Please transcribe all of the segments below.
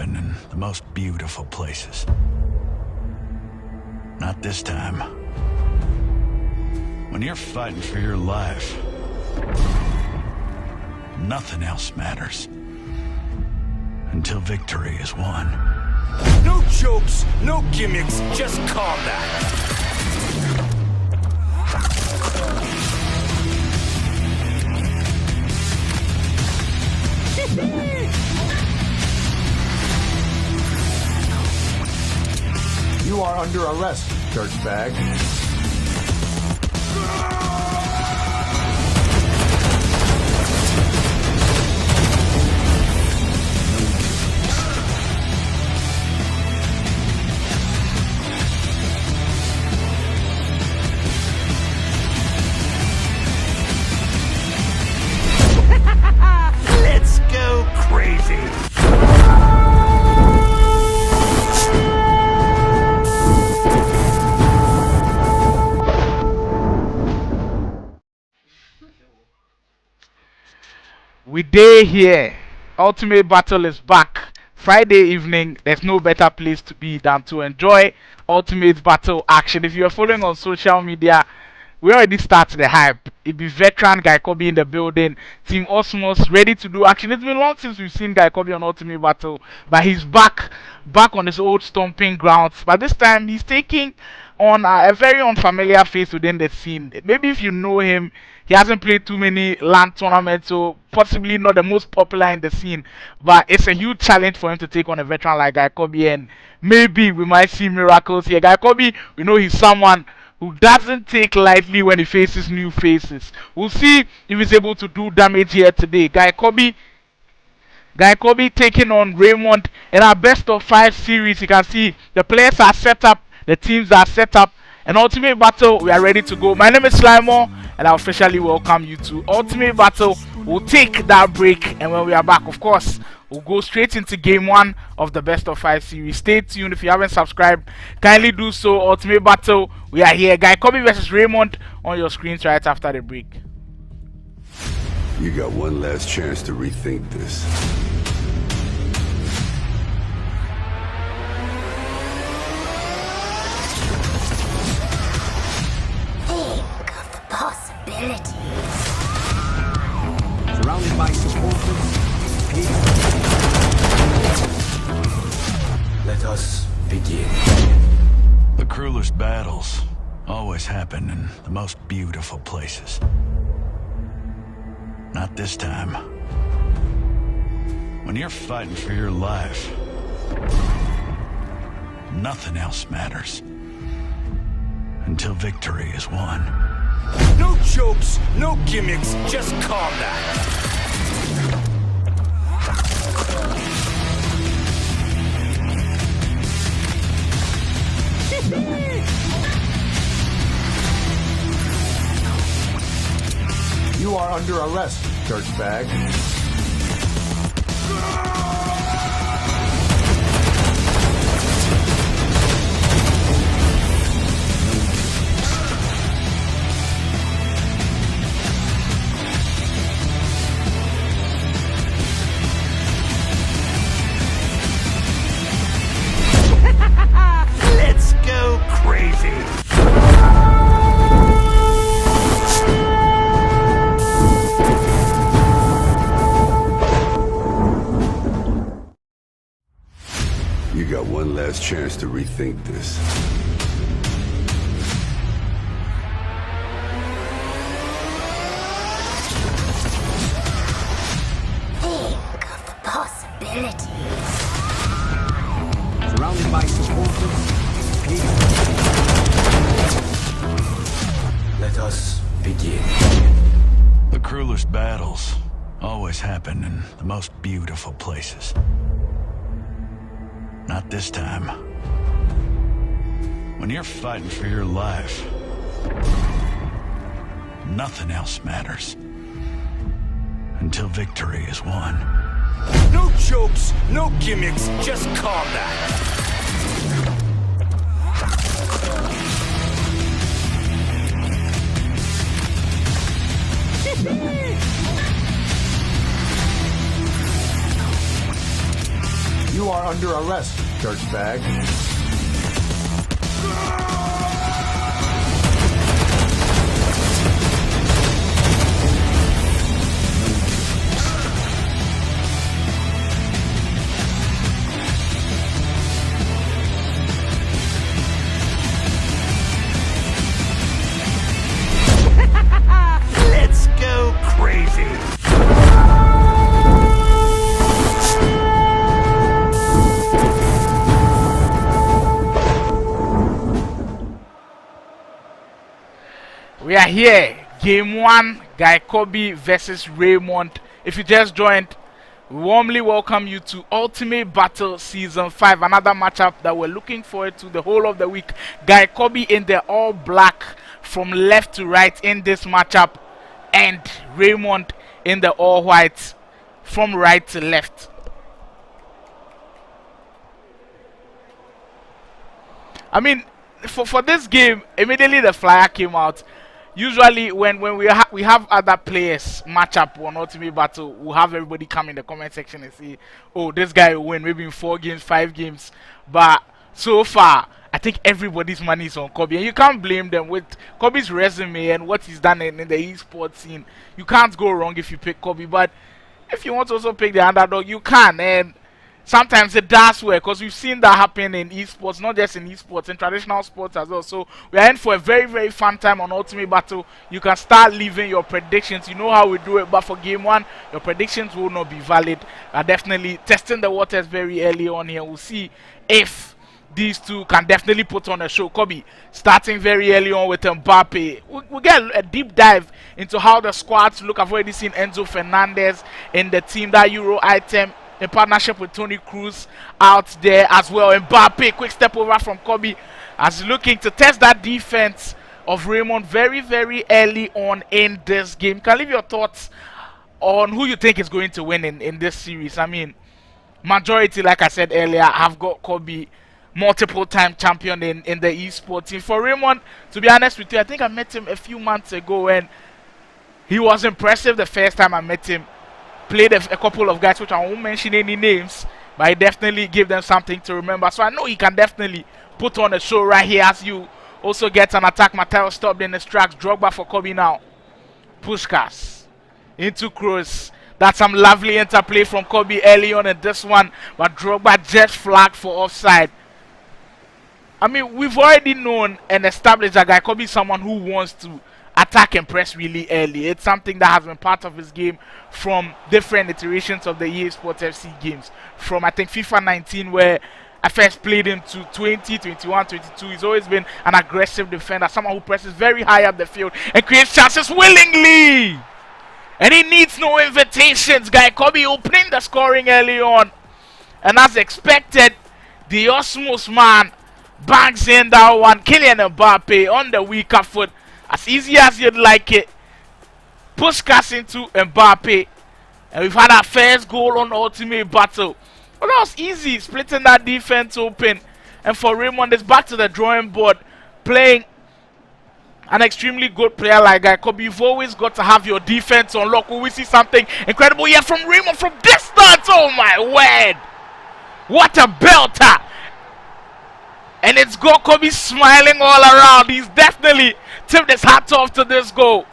happen in the most beautiful places. Not this time. When you're fighting for your life, nothing else matters. Until victory is won. No jokes, no gimmicks, just combat. You are under arrest, dirtbag. Let's go crazy. We day here. Ultimate Battle is back. Friday evening, there's no better place to be than to enjoy Ultimate Battle action. If you're following on social media, we already started the hype. It be veteran Guy Khobby in the building. Team Osmos ready to do action. It's been long since we've seen Guy Khobby on Ultimate Battle, but he's back on his old stomping grounds. But this time he's taking on a very unfamiliar face within the scene. Maybe if you know him, he hasn't played too many LAN tournaments, so possibly not the most popular in the scene. But it's a huge challenge for him to take on a veteran like Guy Khobby, and maybe we might see miracles here. Guy Khobby, we know he's someone who doesn't take lightly when he faces new faces. We'll see if he's able to do damage here today. Guy Khobby taking on Raymond in our best of 5 series. You can see the players are set up, the teams are set up, and Ultimate Battle, we are ready to go. My name is Raymond, and I officially welcome you to Ultimate Battle. We'll take that break, and when we are back, of course, we'll go straight into game 1 of the best of 5 series. Stay tuned. If you haven't subscribed, kindly do so. Ultimate Battle, we are here. Guy Khobby versus Raymond on your screens right after the break. You got one last chance to rethink this. Think of the possibilities. Surrounded by supporters. Let us begin. The cruelest battles always happen in the most beautiful places. Not this time. When you're fighting for your life, nothing else matters. Until victory is won. No jokes, no gimmicks, just combat. You are under arrest, dirtbag. Let's go crazy. You got one last chance to rethink this. Think of the possibilities. Surrounded by supporters. Let us begin. The cruelest battles always happen in the most beautiful places. Not this time. When you're fighting for your life, nothing else matters. Until victory is won. No jokes, no gimmicks, just combat. You are are under arrest, dirtbag. Let's go crazy. We are here. Game 1, Khobby versus Raymond. If you just joined, we warmly welcome you to Ultimate Battle Season 5. Another matchup that we're looking forward to the whole of the week. Khobby in the all black from left to right in this matchup. And Raymond in the all white from right to left. I mean, for this game, immediately the flyer came out. Usually when we have other players match up on Ultimate Battle, we'll have everybody come in the comment section and say, oh, this guy will win maybe in 4 games, 5 games. But so far, I think everybody's money is on Khobby, and you can't blame them with Khobby's resume and what he's done in the esports scene. You can't go wrong if you pick Khobby, but if you want to also pick the underdog, you can, and sometimes it does work, because we've seen that happen in esports, not just in esports, in traditional sports as well. So we are in for a very, very fun time on Ultimate Battle. You can start leaving your predictions. You know how we do it, but for game 1, your predictions will not be valid. Definitely testing the waters very early on here. We'll see if these two can definitely put on a show. Khobby starting very early on with Mbappe. We'll get a deep dive into how the squads look. I've already seen Enzo Fernandez in the team, that Euro item, in partnership with Tony Cruz out there as well. Mbappe, quick step over from Khobby, as looking to test that defense of Raymond very, very early on in this game. Can leave your thoughts on who you think is going to win in this series. I mean, majority, like I said earlier, have got Khobby, multiple time champion in the esports team. For Raymond, to be honest with you, I think I met him a few months ago and he was impressive the first time I met him. Played a couple of guys which I won't mention any names, but I definitely give them something to remember. So I know he can definitely put on a show right here, as you also get an attack. Mateo stopped in his tracks. Drogba for Khobby now. Pushkas into Kroos. That's some lovely interplay from Khobby early on in this one, but Drogba just flagged for offside. I mean, we've already known and established that Khobby is someone who wants to attack and press really early. It's something that has been part of his game from different iterations of the Esports FC games. From, I think, FIFA 19, where I first played him, to 20, 21, 22. He's always been an aggressive defender, someone who presses very high up the field and creates chances willingly. And he needs no invitations. Khobby opening the scoring early on. And as expected, the Osmos man bangs in that one. Kylian Mbappe on the weaker foot. As easy as you'd like it. Pushkas into Mbappe. And we've had our first goal on Ultimate Battle. But that was easy, splitting that defense open. And for Raymond, it's back to the drawing board. Playing an extremely good player like Khobby, you've always got to have your defense on lock. Will we see something incredible here from Raymond from distance? Oh my word! What a belter! And it's got Khobby smiling all around. He's definitely tipped his hat off to this goal.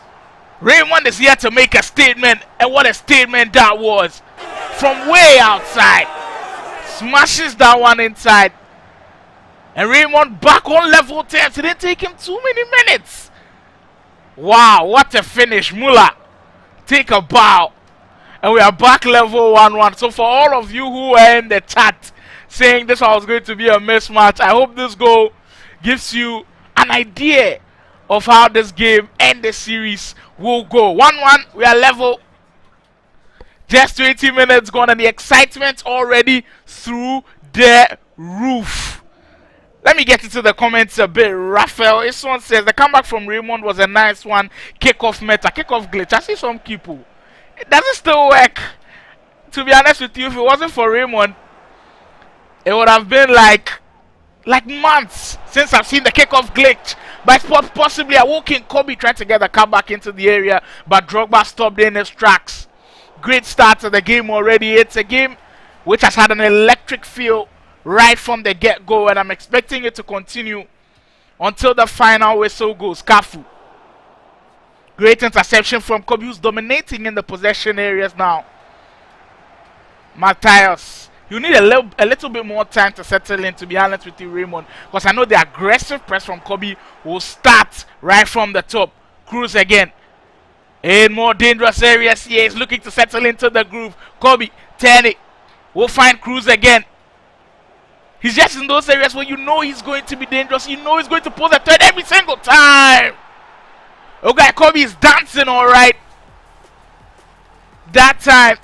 Raymond is here to make a statement, and what a statement that was. From way outside. Smashes that one inside. And Raymond back on level 10. It didn't take him too many minutes. Wow, what a finish. Muller, take a bow. And we are back level 1-1. So for all of you who are in the chat saying this was going to be a mismatch, I hope this goal gives you an idea of how this game and the series will go. 1-1, we are level. Just 20 minutes gone and the excitement already through the roof. Let me get into the comments a bit. Raphael, this one says the comeback from Raymond was a nice one. Kickoff meta, kickoff glitch. I see some people. Does it still work? To be honest with you, if it wasn't for Raymond, it would have been like months since I've seen the kickoff glitch. But possibly a walking Khobby tried to get the comeback into the area, but Drogba stopped in his tracks. Great start to the game already. It's a game which has had an electric feel right from the get-go, and I'm expecting it to continue until the final whistle goes. Kafu. Great interception from Khobby, who's dominating in the possession areas now. Matthias. You need a little bit more time to settle in, to be honest with you, Raymond, because I know the aggressive press from Khobby will start right from the top. Cruz again. In more dangerous areas, he is looking to settle into the groove. Khobby, turn it. We'll find Cruz again. He's just in those areas where you know he's going to be dangerous. You know he's going to pose a threat every single time. Okay, Khobby is dancing all right. That time,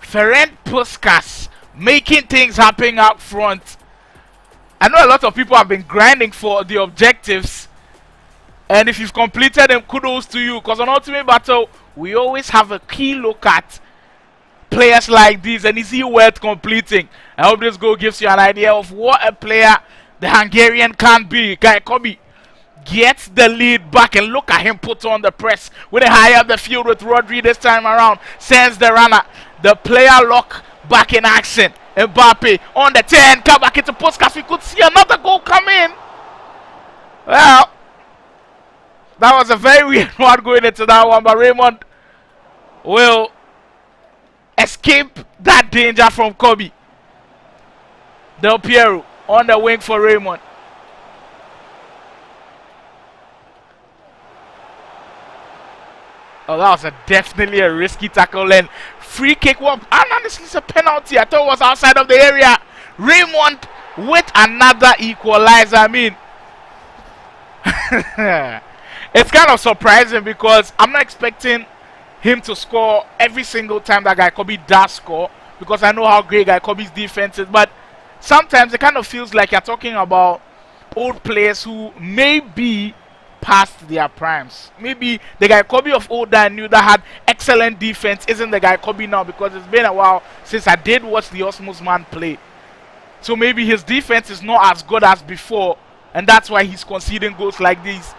Ferenc Puskas making things happen up front. I know a lot of people have been grinding for the objectives, and if you've completed them, kudos to you, because on Ultimate Battle we always have a key look at players like these, and is he worth completing? I hope this goal gives you an idea of what a player the Hungarian can be. Guy Khobby gets the lead back, and look at him put on the press with a high up the field with Rodri this time around. Sends the runner, the player lock back in action. Mbappe on the 10, come back into Puskas. We could see another goal come in. Well, that was a very weird one going into that one, but Raymond will escape that danger from Khobby. Del Piero on the wing for Raymond. Oh, that was definitely a risky tackle, and free kick. Well, honestly, it's a penalty. I thought it was outside of the area. Raymond with another equalizer. I mean, it's kind of surprising because I'm not expecting him to score every single time that Guy Khobby does score, because I know how great Guy Khobby's defense is. But sometimes it kind of feels like you're talking about old players who may be past their primes. Maybe the Guy Khobby of old that I knew that had excellent defense isn't the Guy Khobby now, because it's been a while since I did watch the Osmos man play. So maybe his defense is not as good as before, and that's why he's conceding goals like these.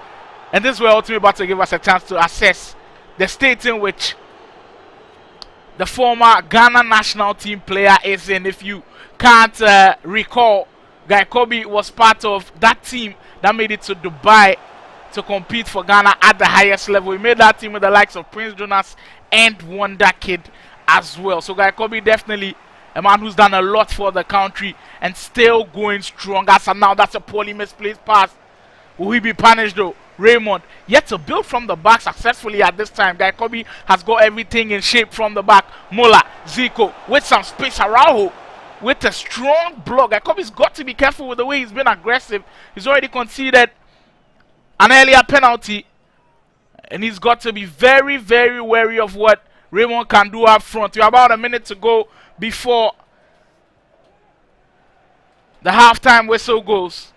And this is where Ultimate Battle give us a chance to assess the state in which the former Ghana national team player is in. If you can't recall, Guy Khobby was part of that team that made it to Dubai to compete for Ghana at the highest level. He made that team with the likes of Prince Jonas and Wonder Kid as well. So Guy Khobby definitely a man who's done a lot for the country and still going strong. As of now, that's a poorly misplaced pass. Will he be punished though? Raymond yet to build from the back successfully at this time. Guy Khobby has got everything in shape from the back. Mola, Zico with some space. Araujo with a strong block. Guy Khobby's got to be careful with the way he's been aggressive. He's already conceded an earlier penalty, and he's got to be very, very wary of what Raymond can do up front. We're about a minute to go before the halftime whistle goes.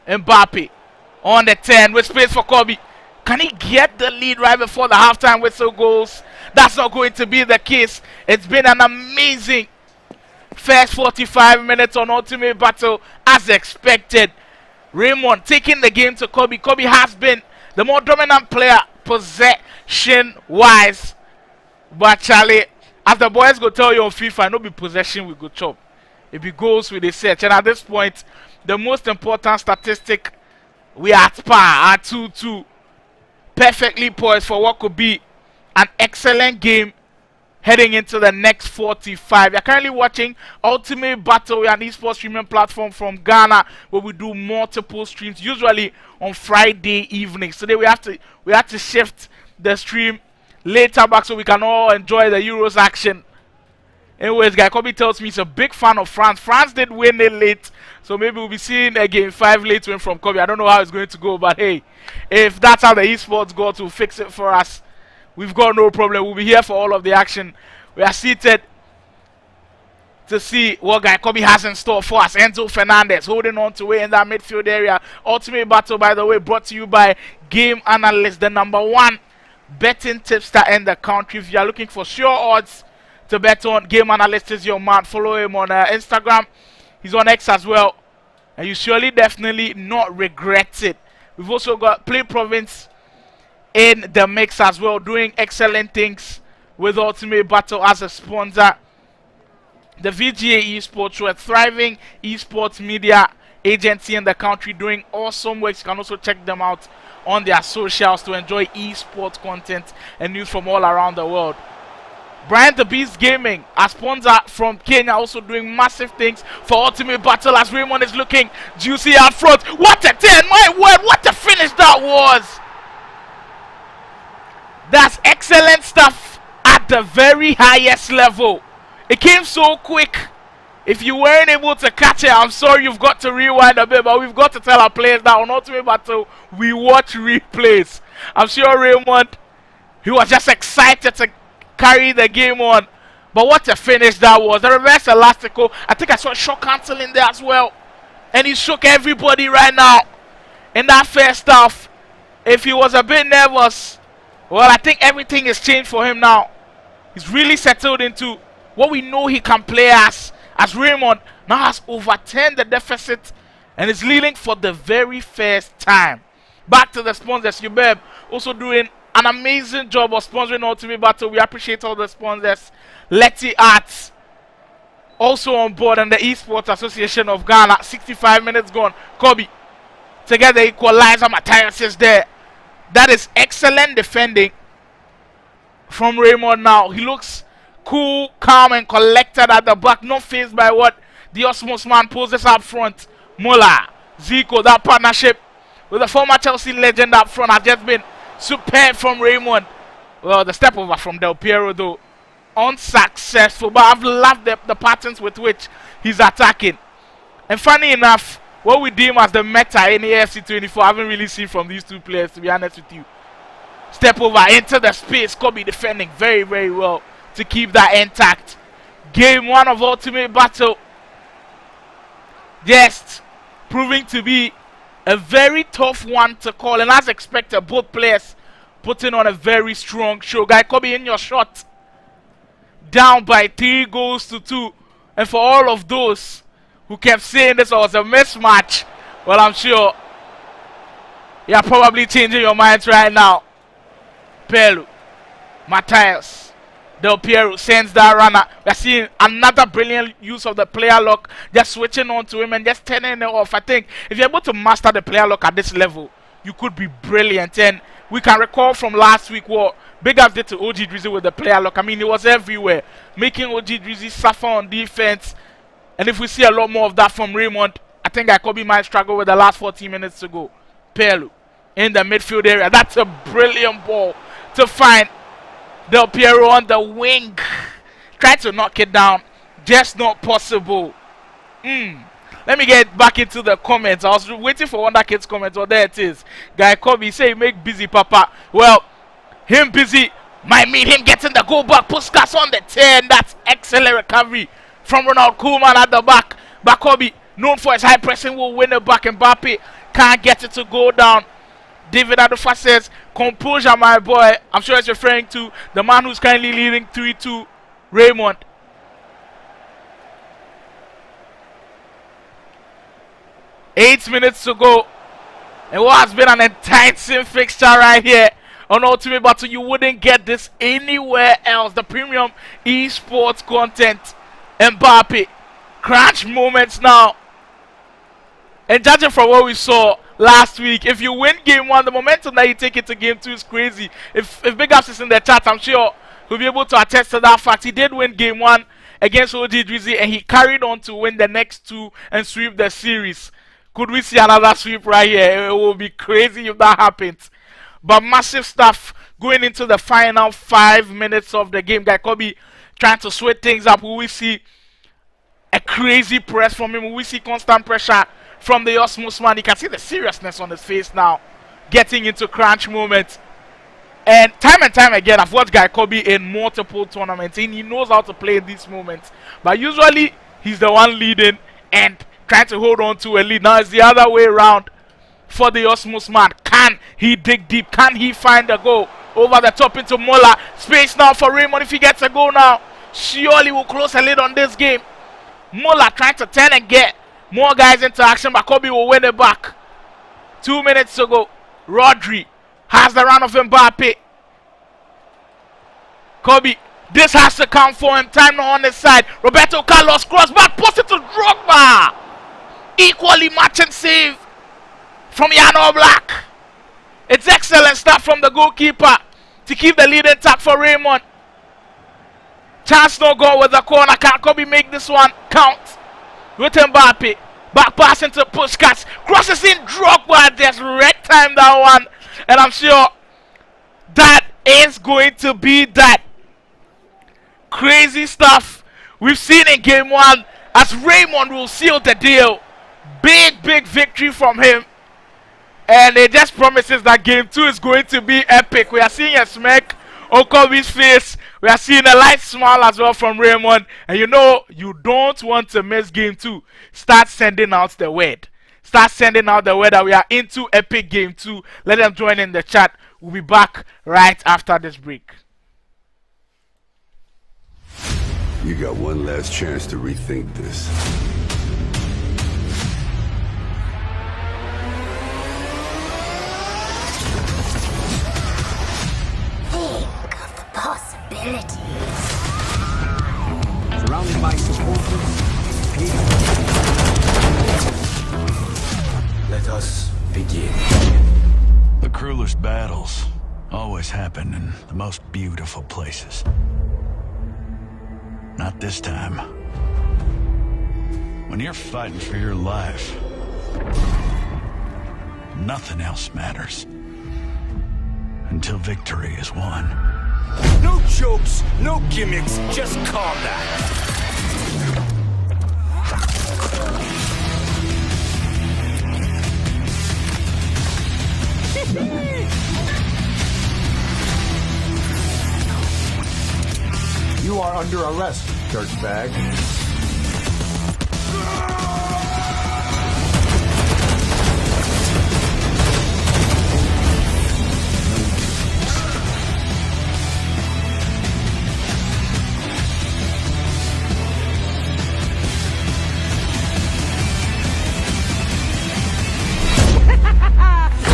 Mbappe on the 10 with space for Khobby. Can he get the lead right before the halftime whistle goes? That's not going to be the case. It's been an amazing first 45 minutes on Ultimate Battle as expected. Raymond taking the game to Khobby. Khobby has been the more dominant player possession-wise. But Charlie, as the boys go tell you on FIFA, no be possession we go chop. It be goals with the search. And at this point, the most important statistic, we are at par at 2-2. Perfectly poised for what could be an excellent game heading into the next 45. You're currently watching Ultimate Battle. We're an esports streaming platform from Ghana where we do multiple streams, usually on Friday evenings. Today we have to shift the stream later back so we can all enjoy the Euros action. Anyways, Guy Khobby tells me he's a big fan of France. France did win it late, so maybe we'll be seeing a game 5 late win from Khobby. I don't know how it's going to go, but hey, if that's how the esports go to fix it for us, we've got no problem. We'll be here for all of the action. We are seated to see what Guy Khobby has in store for us. Enzo Fernandez holding on to it in that midfield area. Ultimate Battle, by the way, brought to you by Game Analyst, the #1 betting tipster in the country. If you are looking for sure odds to bet on, Game Analyst is your man. Follow him on Instagram. He's on X as well, and you surely definitely not regret it. We've also got Play Province in the mix as well, doing excellent things with Ultimate Battle as a sponsor. The VGA Esports, were a thriving esports media agency in the country doing awesome work. You can also check them out on their socials to enjoy esports content and news from all around the world. Brian the Beast Gaming, a sponsor from Kenya, also doing massive things for Ultimate Battle as Raymond is looking juicy out front. What a 10, my word, what a finish that was! That's excellent stuff at the very highest level. It came so quick. If you weren't able to catch it, I'm sorry, you've got to rewind a bit, but we've got to tell our players that on Ultimate Battle, we watch replays. I'm sure Raymond, he was just excited to carry the game on. But what a finish that was. The reverse elastical. I think I saw a shot cancel in there as well. And he shook everybody right now in that first half. If he was a bit nervous, well, I think everything has changed for him now. He's really settled into what we know he can play as Raymond now has overturned the deficit and is leading for the very first time. Back to the sponsors. Ubeb also doing an amazing job of sponsoring Ultimate Battle. We appreciate all the sponsors. Letty Arts also on board, and the Esports Association of Ghana. 65 minutes gone. Khobby to get the equalizer. Matthias is there. That is excellent defending from Raymond now. He looks cool, calm, and collected at the back. Not fazed by what the Osmos man poses up front. Muller, Zico, that partnership with the former Chelsea legend up front has just been superb from Raymond. Well, the step over from Del Piero, though, unsuccessful. But I've loved the patterns with which he's attacking. And funny enough, what we deem as the meta in the AFC 24, I haven't really seen from these two players, to be honest with you. Step over into the space. Khobby defending very, very well to keep that intact. Game 1 of Ultimate Battle. Just proving to be a very tough one to call. And as expected, both players putting on a very strong show. Guy Khobby in your shot. Down by 3 goals to 2. And for all of those who kept saying this was a mismatch, well, I'm sure you're probably changing your minds right now. Pelu, Matthias, Del Piero sends that runner. We're seeing another brilliant use of the player lock, just switching on to him and just turning it off. I think if you're able to master the player lock at this level, you could be brilliant. And we can recall from last week what Big Ups did to OG Drizzy with the player lock. I mean, it was everywhere, making OG Drizzy suffer on defense. And if we see a lot more of that from Raymond, I think Khobby might struggle with the last 14 minutes to go. Pelu in the midfield area. That's a brilliant ball to find Del Piero on the wing. Try to knock it down. Just not possible. Let me get back into the comments. I was waiting for Wonder Kid's comments. Oh, there it is. Guy Khobby say make busy, Papa. Well, him busy might mean him getting the goal back. Puskas on the 10. That's excellent recovery from Ronald Koeman at the back. But Khobby, known for his high pressing, will win it back. Mbappe can't get it to go down. David Adufa says, composure, my boy. I'm sure it's referring to the man who's currently leading 3-2, Raymond. Eight minutes to go. And what has been an enticing fixture right here on Ultimate Battle. You wouldn't get this anywhere else. The premium esports content. Mbappe. Crunch moments now. And judging from what we saw last week, if you win game 1, the momentum that you take it to game 2 is crazy. If Big Ups is in the chat, I'm sure he'll be able to attest to that fact. He did win game 1 against OG Drizzy, and he carried on to win the next 2 and sweep the series. Could we see another sweep right here? It will be crazy if that happens. But massive stuff going into the final 5 minutes of the game. Guy Khobby trying to sweat things up. Will we see a crazy press from him? Will we see constant pressure from the Osmos man? You can see the seriousness on his face now, getting into crunch moments. And time again, I've watched Guy Khobby in multiple tournaments, and he knows how to play in these moments. But usually, he's the one leading and trying to hold on to a lead. Now it's the other way around for the Osmos man. Can he dig deep? Can he find a goal? Over the top into Muller. Space now for Raymond. If he gets a goal now, surely will close a lid on this game. Muller trying to turn and get more guys into action, but Khobby will win it back. 2 minutes to go. Rodri has the run of Mbappe. Khobby This has to count for him. Time now on his side. Roberto Carlos cross back, post it to Drogba. Equally matching save from Yano Black. It's excellent stuff from the goalkeeper to keep the lead intact for Raymond. Chance no goal with the corner. Can Khobby make this one count? With Mbappe. Back pass into Puskas. Crosses in Drogba. Just red time that one. And I'm sure that is going to be that crazy stuff we've seen in game 1 as Raymond will seal the deal. Big victory from him. And it just promises that game 2 is going to be epic. We are seeing a smirk on Khobby's face. We are seeing a light smile as well from Raymond. And you know, you don't want to miss game 2. Start sending out the word. Start sending out the word that we are into epic game 2. Let them join in the chat. We'll be back right after this break. You got one last chance to rethink this. Think of the possibilities. Surrounded by supporters. Let us begin. The cruelest battles always happen in the most beautiful places. Not this time. When you're fighting for your life, nothing else matters. Until victory is won. No jokes, no gimmicks, just combat. You are under arrest, dirtbag.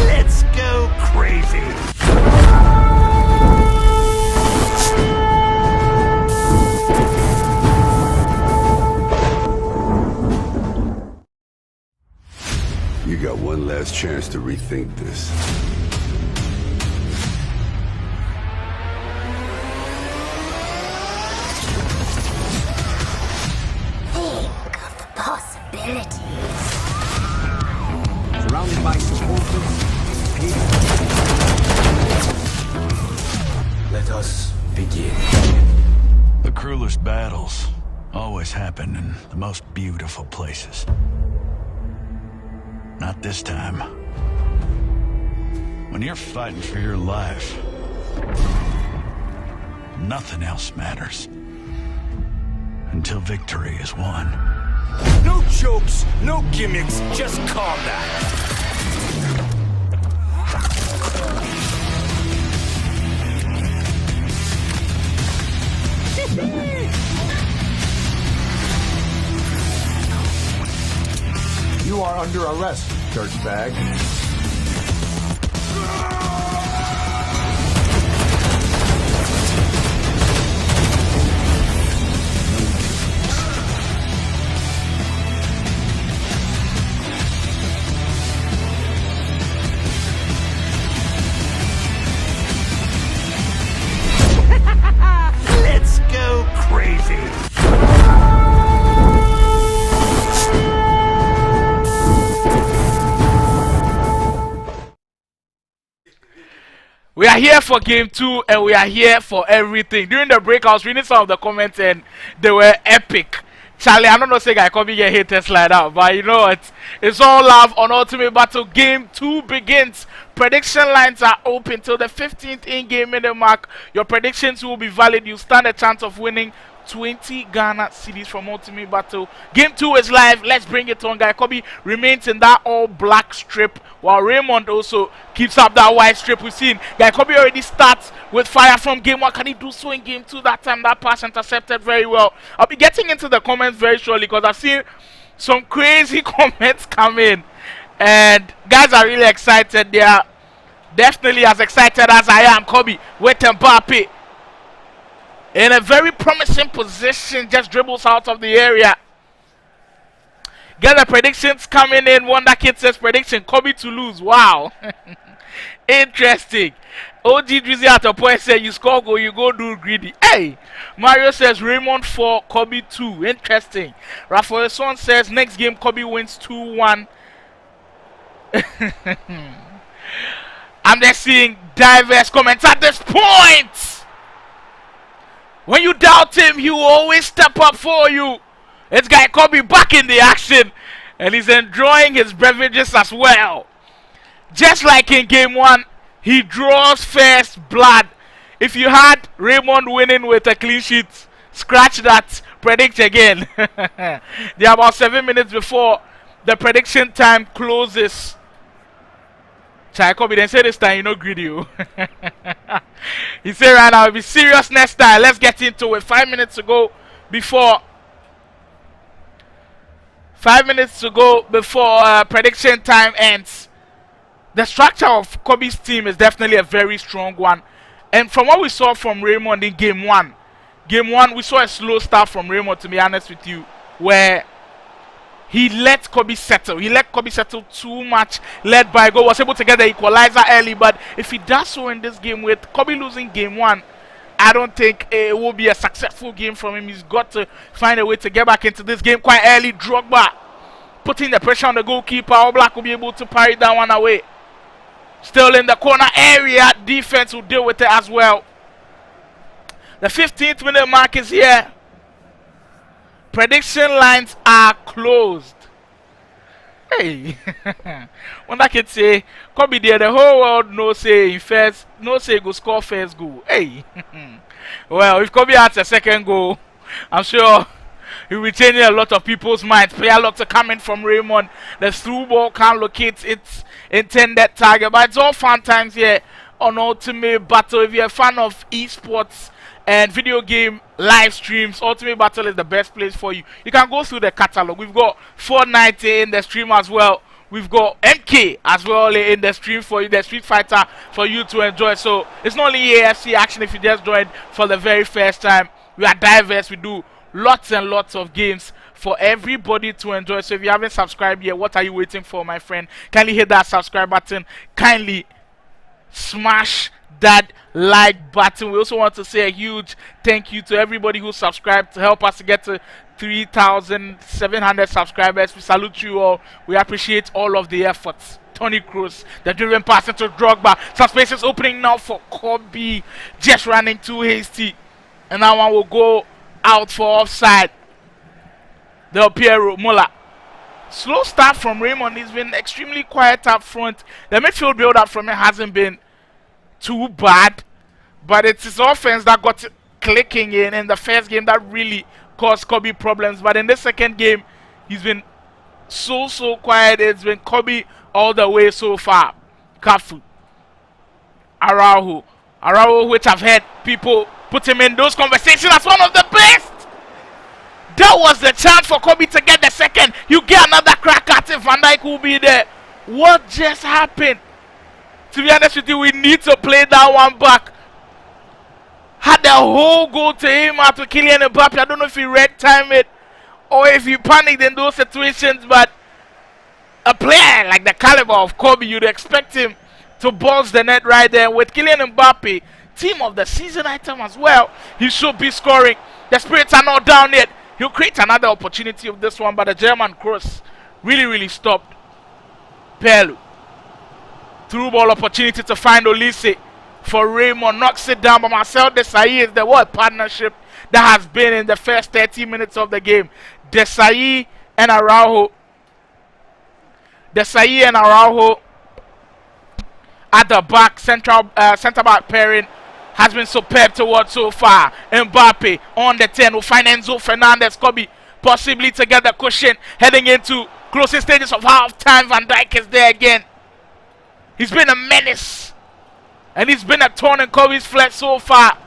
Let's go crazy. You got one last chance to rethink this. Think of the possibilities. Surrounded by supporters. Let us begin. The cruelest battles always happen in the most beautiful places. Not this time. When you're fighting for your life, nothing else matters. Until victory is won. No jokes, no gimmicks, just combat. You are under arrest, dirtbag. Let's go crazy. We are here for game 2 and we are here for everything. During the break, I was reading some of the comments and they were epic. Charlie, I don't know say I can't be get haters like that, but you know what? It's all love on Ultimate Battle. Game 2 begins. Prediction lines are open till the 15th in-game minute mark. Your predictions will be valid. You stand a chance of winning 20 Ghana cedis from Ultimate Battle. Game 2 is live. Let's bring it on. Guy Khobby remains in that all-black strip, while Raymond also keeps up that white strip. We've seen Guy Khobby already starts with fire from game 1. Can he do so in game 2? That time that pass intercepted very well. I'll be getting into the comments very shortly because I've seen some crazy comments come in. And guys are really excited. They are definitely as excited as I am. Khobby with Mbappe. in a very promising position, just dribbles out of the area. Get the predictions coming in. Wonder Kid says prediction, Khobby to lose. Wow. Interesting. OG Drizzy at a point said you score goal, you go do greedy. Hey, Mario says Raymond 4, Khobby 2. Interesting. Raphael Son says next game Khobby wins 2-1. I'm just seeing diverse comments at this point. When you doubt him, he will always step up for you. This guy Khobby back in the action, and he's enjoying his beverages as well. Just like in game 1, he draws first blood. If you had Raymond winning with a clean sheet, scratch that, predict again. They are about 7 minutes before the prediction time closes. Chai Khobby then say this time you know greedy. He said right now, I'll be serious next time. Let's get into it. 5 minutes to go before 5 minutes to go before prediction time ends. The structure of Khobby's team is definitely a very strong one. And from what we saw from Raymond in game 1, we saw a slow start from Raymond, to be honest with you, where he let Khobby settle. He let Khobby settle too much, led by goal, was able to get the equalizer early. But if he does so in this game, with Khobby losing game 1, I don't think it will be a successful game from him. He's got to find a way to get back into this game quite early. Drogba putting the pressure on the goalkeeper. All Black will be able to parry that one away. Still in the corner area. Defense will deal with it as well. The 15th minute mark is here. Prediction lines are closed. Hey, when that kid say, Khobby there, the whole world no say go score first goal. Hey, well, if Khobby has a second goal, I'm sure he'll be changing a lot of people's minds. Player locks are coming from Raymond. The through ball can't locate its intended target. But it's all fun times here on Ultimate Battle. If you're a fan of esports and video game live streams, Ultimate Battle is the best place for you. You can go through the catalog. We've got Fortnite in the stream as well. We've got MK as well in the stream for you, the Street Fighter for you to enjoy. So it's not only AFC action if you just joined for the very first time. We are diverse. We do lots and lots of games for everybody to enjoy. So if you haven't subscribed yet, what are you waiting for, my friend? Kindly hit that subscribe button. Kindly smash that like button. We also want to say a huge thank you to everybody who subscribed to help us to get to 3,700 subscribers. We salute you all. We appreciate all of the efforts. Tony Cruz, the driven pass into Drogba. Some spaces opening now for Khobby. Just running too hasty. And that one will go out for offside. Del Piero Muller. Slow start from Raymond. He's been extremely quiet up front. The midfield build up from him hasn't been too bad, but it's his offense that got it clicking in the first game that really caused Khobby problems. But in the second game, he's been so quiet. It's been Khobby all the way so far. Kafu, Araujo, which I've heard people put him in those conversations as one of the best. That was the chance for Khobby to get the second. You get another crack at it. Van Dijk will be there. What just happened? To be honest with you, we need to play that one back. Had the whole goal to aim at to Kylian Mbappe. I don't know if he red time it or if he panicked in those situations, but a player like the caliber of Khobby, you'd expect him to bounce the net right there. With Kylian Mbappe, team of the season item as well, he should be scoring. The spirits are not down yet. He'll create another opportunity of this one, but the German cross really stopped. Pelu. Through ball opportunity to find Olise for Raymond. Knocks it down, but Marcel Desailly is the what partnership that has been in the first 30 minutes of the game. Desailly and Araujo. Desailly and Araujo at the back. Centre back pairing has been superb to watch so far. Mbappe on the 10 will find Enzo Fernandez. Khobby possibly to get the cushion heading into closing stages of half time. Van Dijk is there again. He's been a menace, and he's been a thorn in Khobby's flesh so far.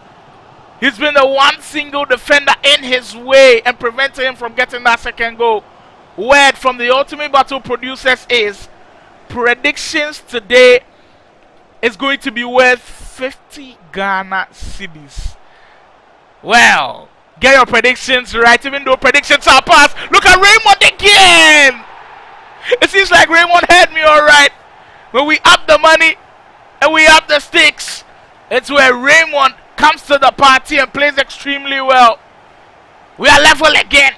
He's been the one single defender in his way and preventing him from getting that second goal. Word from the Ultimate Battle producers is predictions today is going to be worth 50 Ghana cedis. Well, get your predictions right, even though predictions are passed. Look at Raymond again. It seems like Raymond had me all right. When we up the money and we up the stakes, it's where Raymond comes to the party and plays extremely well. We are level again.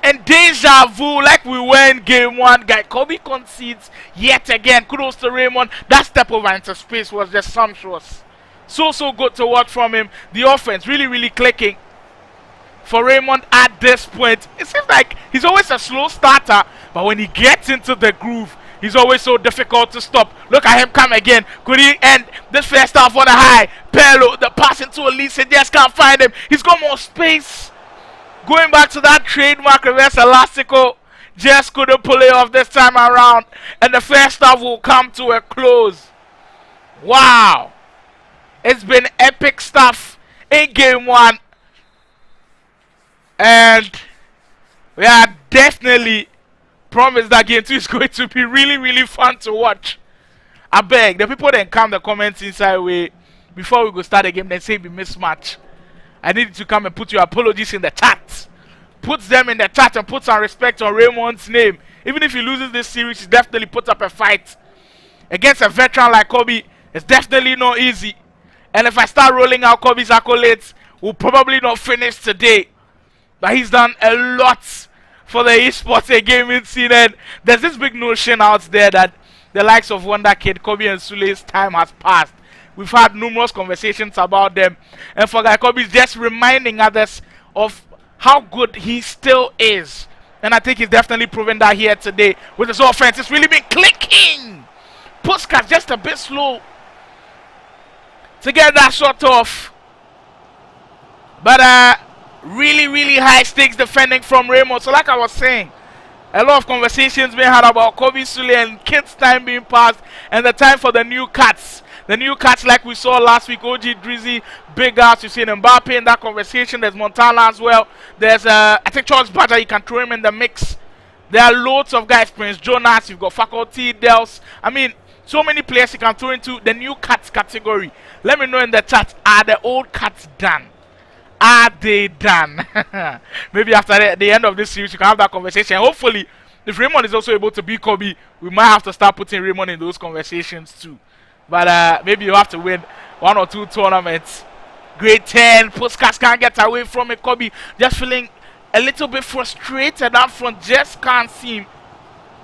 And deja vu like we were in game 1. Guy Khobby concedes yet again. Kudos to Raymond. That step over into space was just sumptuous. So good to watch from him. The offense really clicking for Raymond at this point. It seems like he's always a slow starter, but when he gets into the groove, he's always so difficult to stop. Look at him come again. Could he end this first half on a high? Pello, the pass into Elise, he just can't find him. He's got more space. Going back to that trademark reverse elastico, just couldn't pull it off this time around. And the first half will come to a close. Wow. It's been epic stuff in game 1. And we are definitely promised that game 2 is going to be really fun to watch. I beg, the people that come the comments inside way before we go start the game, they say we mismatch. I need you to come and put your apologies in the chat. Put them in the chat and put some respect on Raymond's name. Even if he loses this series, he definitely puts up a fight. Against a veteran like Khobby, it's definitely not easy. And if I start rolling out Khobby's accolades, we'll probably not finish today. But he's done a lot for the esports and gaming scene. And there's this big notion out there that the likes of Wonder Kid, Khobby and Sule's time has passed. We've had numerous conversations about them. And for Guy Khobby, just reminding others of how good he still is. And I think he's definitely proven that here today with his offense. It's really been clicking. Puskas just a bit slow to get that shot off. But really high stakes defending from Raymond. So like I was saying, a lot of conversations being had about Khobby, Sule and Kid's time being passed and the time for the new cuts. The new cuts like we saw last week, OG Drizzy, Big Ass, you've seen Mbappe in that conversation. There's Montana as well. There's, I think Charles Badger, you can throw him in the mix. There are loads of guys, Prince Jonas, you've got Faculty, Dels. I mean, so many players you can throw into the new cuts category. Let me know in the chat, are the old cuts done? Are they done? Maybe after the end of this series, you can have that conversation. Hopefully, if Raymond is also able to beat Khobby, we might have to start putting Raymond in those conversations too. But maybe you have to win 1 or 2 tournaments. Grade 10, Puskas can't get away from it. Khobby just feeling a little bit frustrated up front. Just can't seem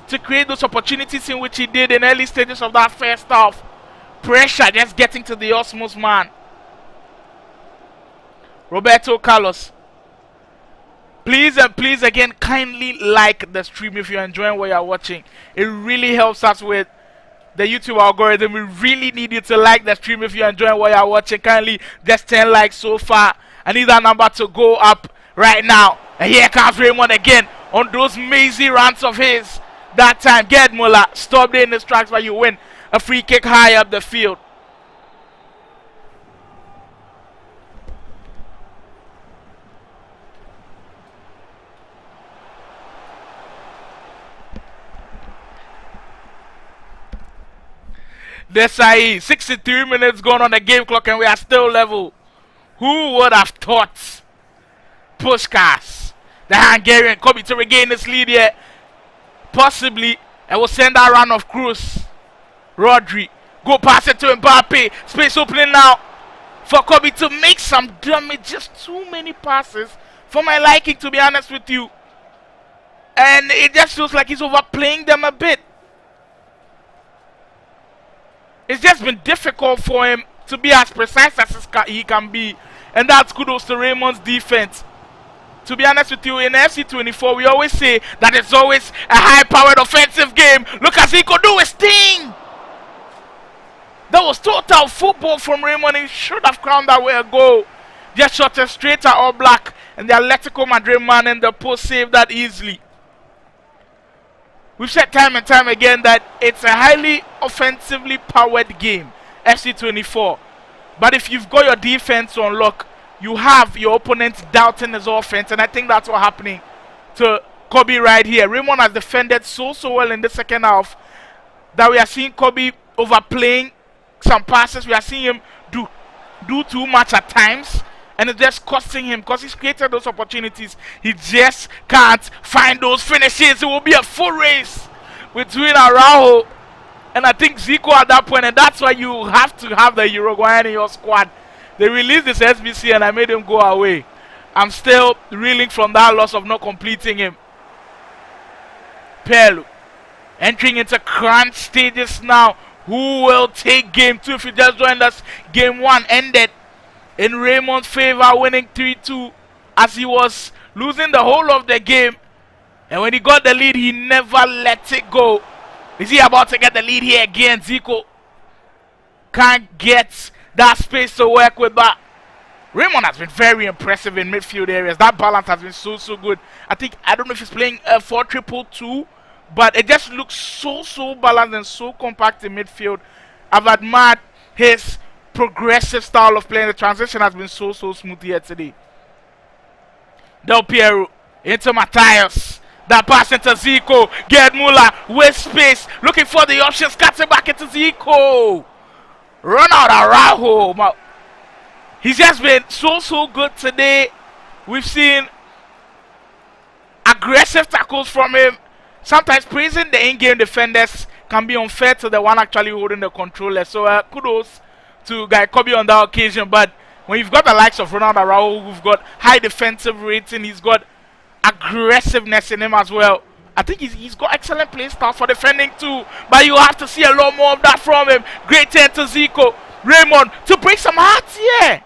to create those opportunities in which he did in early stages of that first half. Pressure just getting to the Osmos man. Roberto Carlos. Please and please again, kindly like the stream if you're enjoying what you're watching. It really helps us with the YouTube algorithm. We really need you to like the stream if you're enjoying what you're watching. Kindly, just 10 likes so far. I need that number to go up right now. And here comes Raymond again on those mazy runs of his. That time, get Muller. Stop there in the strikes while you win a free kick high up the field. Desai, 63 minutes gone on the game clock and we are still level. Who would have thought Puskas, the Hungarian, Khobby to regain this lead here? Possibly, I will send that run of Cruz. Rodri, go pass it to Mbappe. Space opening now for Khobby to make some damage. Just too many passes for my liking, to be honest with you. And it just feels like he's overplaying them a bit. It's just been difficult for him to be as precise as he can be. And that's kudos to Raymond's defense. To be honest with you, in FC24, we always say that it's always a high-powered offensive game. Look as he could do his thing. That was total football from Raymond. He should have crowned that way a goal. Just shot it straight at All Black. And the Atletico Madrid man in the post saved that easily. We've said time and time again that it's a highly offensively powered game, FC24. But if you've got your defense on lock, you have your opponent doubting his offense. And I think that's what's happening to Khobby right here. Raymond has defended so well in the second half that we are seeing Khobby overplaying some passes. We are seeing him do too much at times. and it's just costing him because he's created those opportunities. He just can't find those finishes. It will be a full race between Araujo and I think Zico at that point, and that's why you have to have the Uruguayan in your squad. They released this SBC and I made him go away. I'm still reeling from that loss of not completing him. Pelu entering into crunch stages now. Who will take game 2? If you just joined us, game 1 ended in Raymond's favor, winning 3-2 as he was losing the whole of the game. And when he got the lead, he never let it go. Is he about to get the lead here again? Zico can't get that space to work with, but Raymond has been very impressive in midfield areas. That balance has been so good. I don't know if he's playing 4-2-2, but it just looks so balanced and so compact in midfield. I've admired his progressive style of playing. The transition has been so smooth here today. Del Piero into Matthias. That pass into Zico. Gerd Muller with space. Looking for the options. Cuts it back into Zico. Run out Araujo. He's just been so good today. We've seen aggressive tackles from him. Sometimes praising the in-game defenders can be unfair to the one actually holding the controller. So kudos to Guy Khobby on that occasion. But when you've got the likes of Ronald Araujo, who've got high defensive rating, he's got aggressiveness in him as well. I think he's got excellent play style for defending too. But you have to see a lot more of that from him. Great turn to Zico. Raymond to break some hearts here.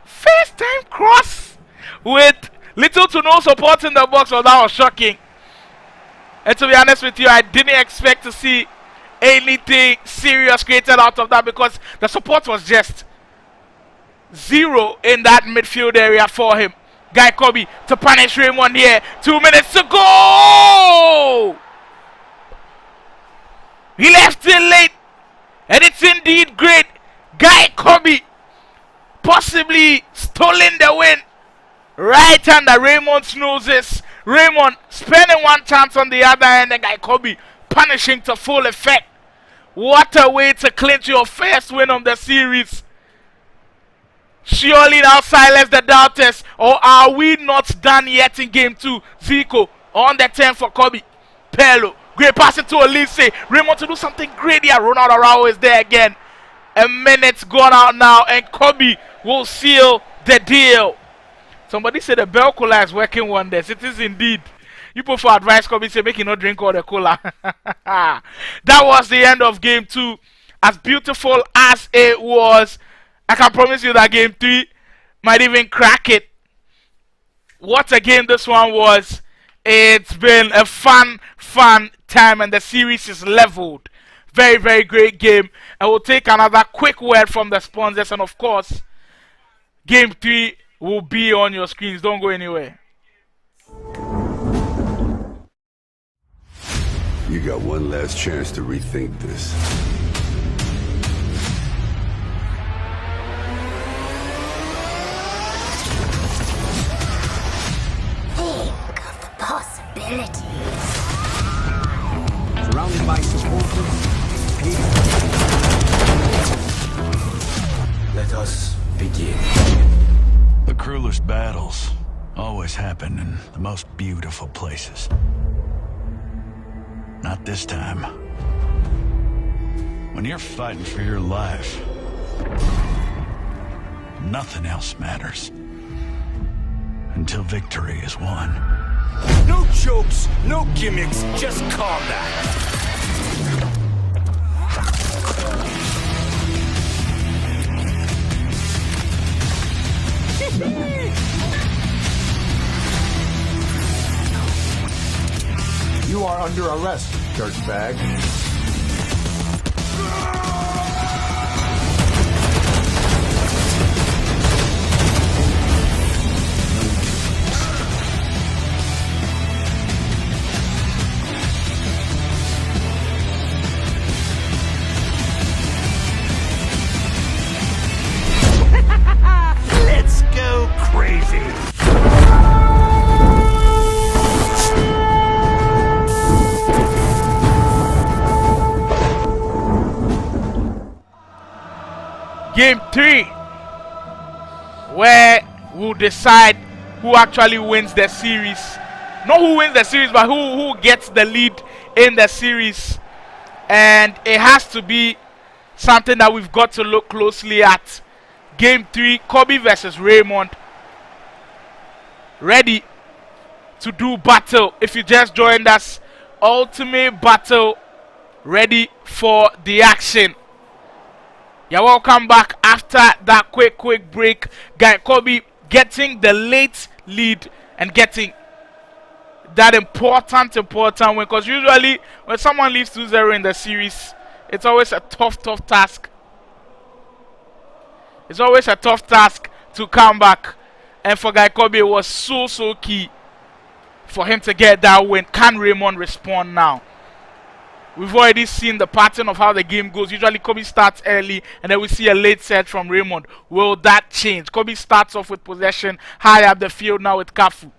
First time cross with little to no support in the box. Well, that was shocking. And to be honest with you, I didn't expect to see anything serious created out of that because the support was just zero in that midfield area for him. Guy Khobby to punish Raymond here. 2 minutes to go! He left it late, and it's indeed great. Guy Khobby possibly stolen the win right under Raymond's noses. Raymond spending one chance on the other end, and Guy Khobby punishing to full effect. What a way to clinch your first win of the series. Surely now silence the doubters, or are we not done yet in game 2? Zico on the 10 for Khobby. Pelu, great pass into Elise. Raymond to do something great here. Ronald Araujo is there again. A minute's gone out now, and Khobby will seal the deal. Somebody said the bell cola is working wonders. It is indeed. You put for advice, Khobby say make you not drink all the cola. That was the end of game 2. As beautiful as it was, I can promise you that game 3 might even crack it. What a game this one was. It's been a fun time, and the series is leveled. Very great game. I will take another quick word from the sponsors, and of course, game 3 will be on your screens. Don't go anywhere. You got one last chance to rethink this. Think of the possibilities. Surrounded by supporters. Let us begin. The cruelest battles always happen in the most beautiful places. Not this time. When you're fighting for your life, nothing else matters. Until victory is won. No jokes, no gimmicks, just combat. You are under arrest, dirtbag. Let's go crazy. Game 3, where will decide who actually wins the series. Not who wins the series, but who gets the lead in the series. And it has to be something that we've got to look closely at. Game 3, Khobby versus Raymond. Ready to do battle. If you just joined us, ultimate battle, ready for the action. You're welcome back after that quick break. Guy Khobby getting the late lead and getting that important win, because usually when someone leaves 2-0 in the series, it's always a tough task. It's always a tough task to come back, and for Guy Khobby it was so key for him to get that win. Can Raymond respond now? We've already seen the pattern of how the game goes. Usually Khobby starts early and then we see a late set from Raymond. Will that change? Khobby starts off with possession high up the field now with Kafu.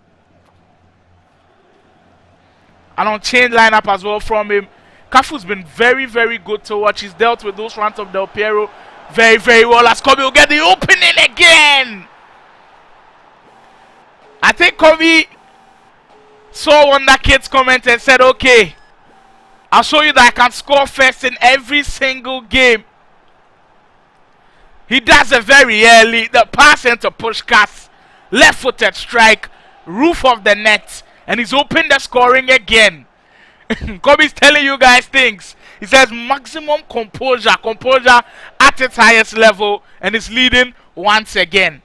An unchanged lineup as well from him. Kafu's been very good to watch. He's dealt with those runs of Del Piero very well, as Khobby will get the opening again. I think Khobby saw Wonder Kid's comment and said, okay, I'll show you that I can score first in every single game. He does it very early. The pass into Pushkas. Left-footed strike. Roof of the net. And he's opened the scoring again. Khobby's telling you guys things. He says maximum composure. Composure at its highest level. And is leading once again.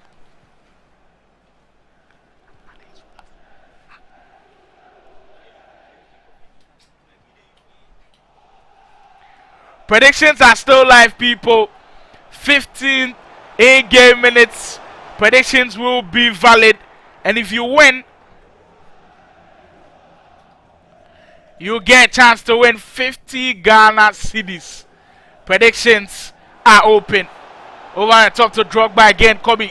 Predictions are still live, people. 15 in-game minutes. Predictions will be valid. And if you win, you get a chance to win 50 Ghana cedis. Predictions are open. Over the top to Drogba again. Khobby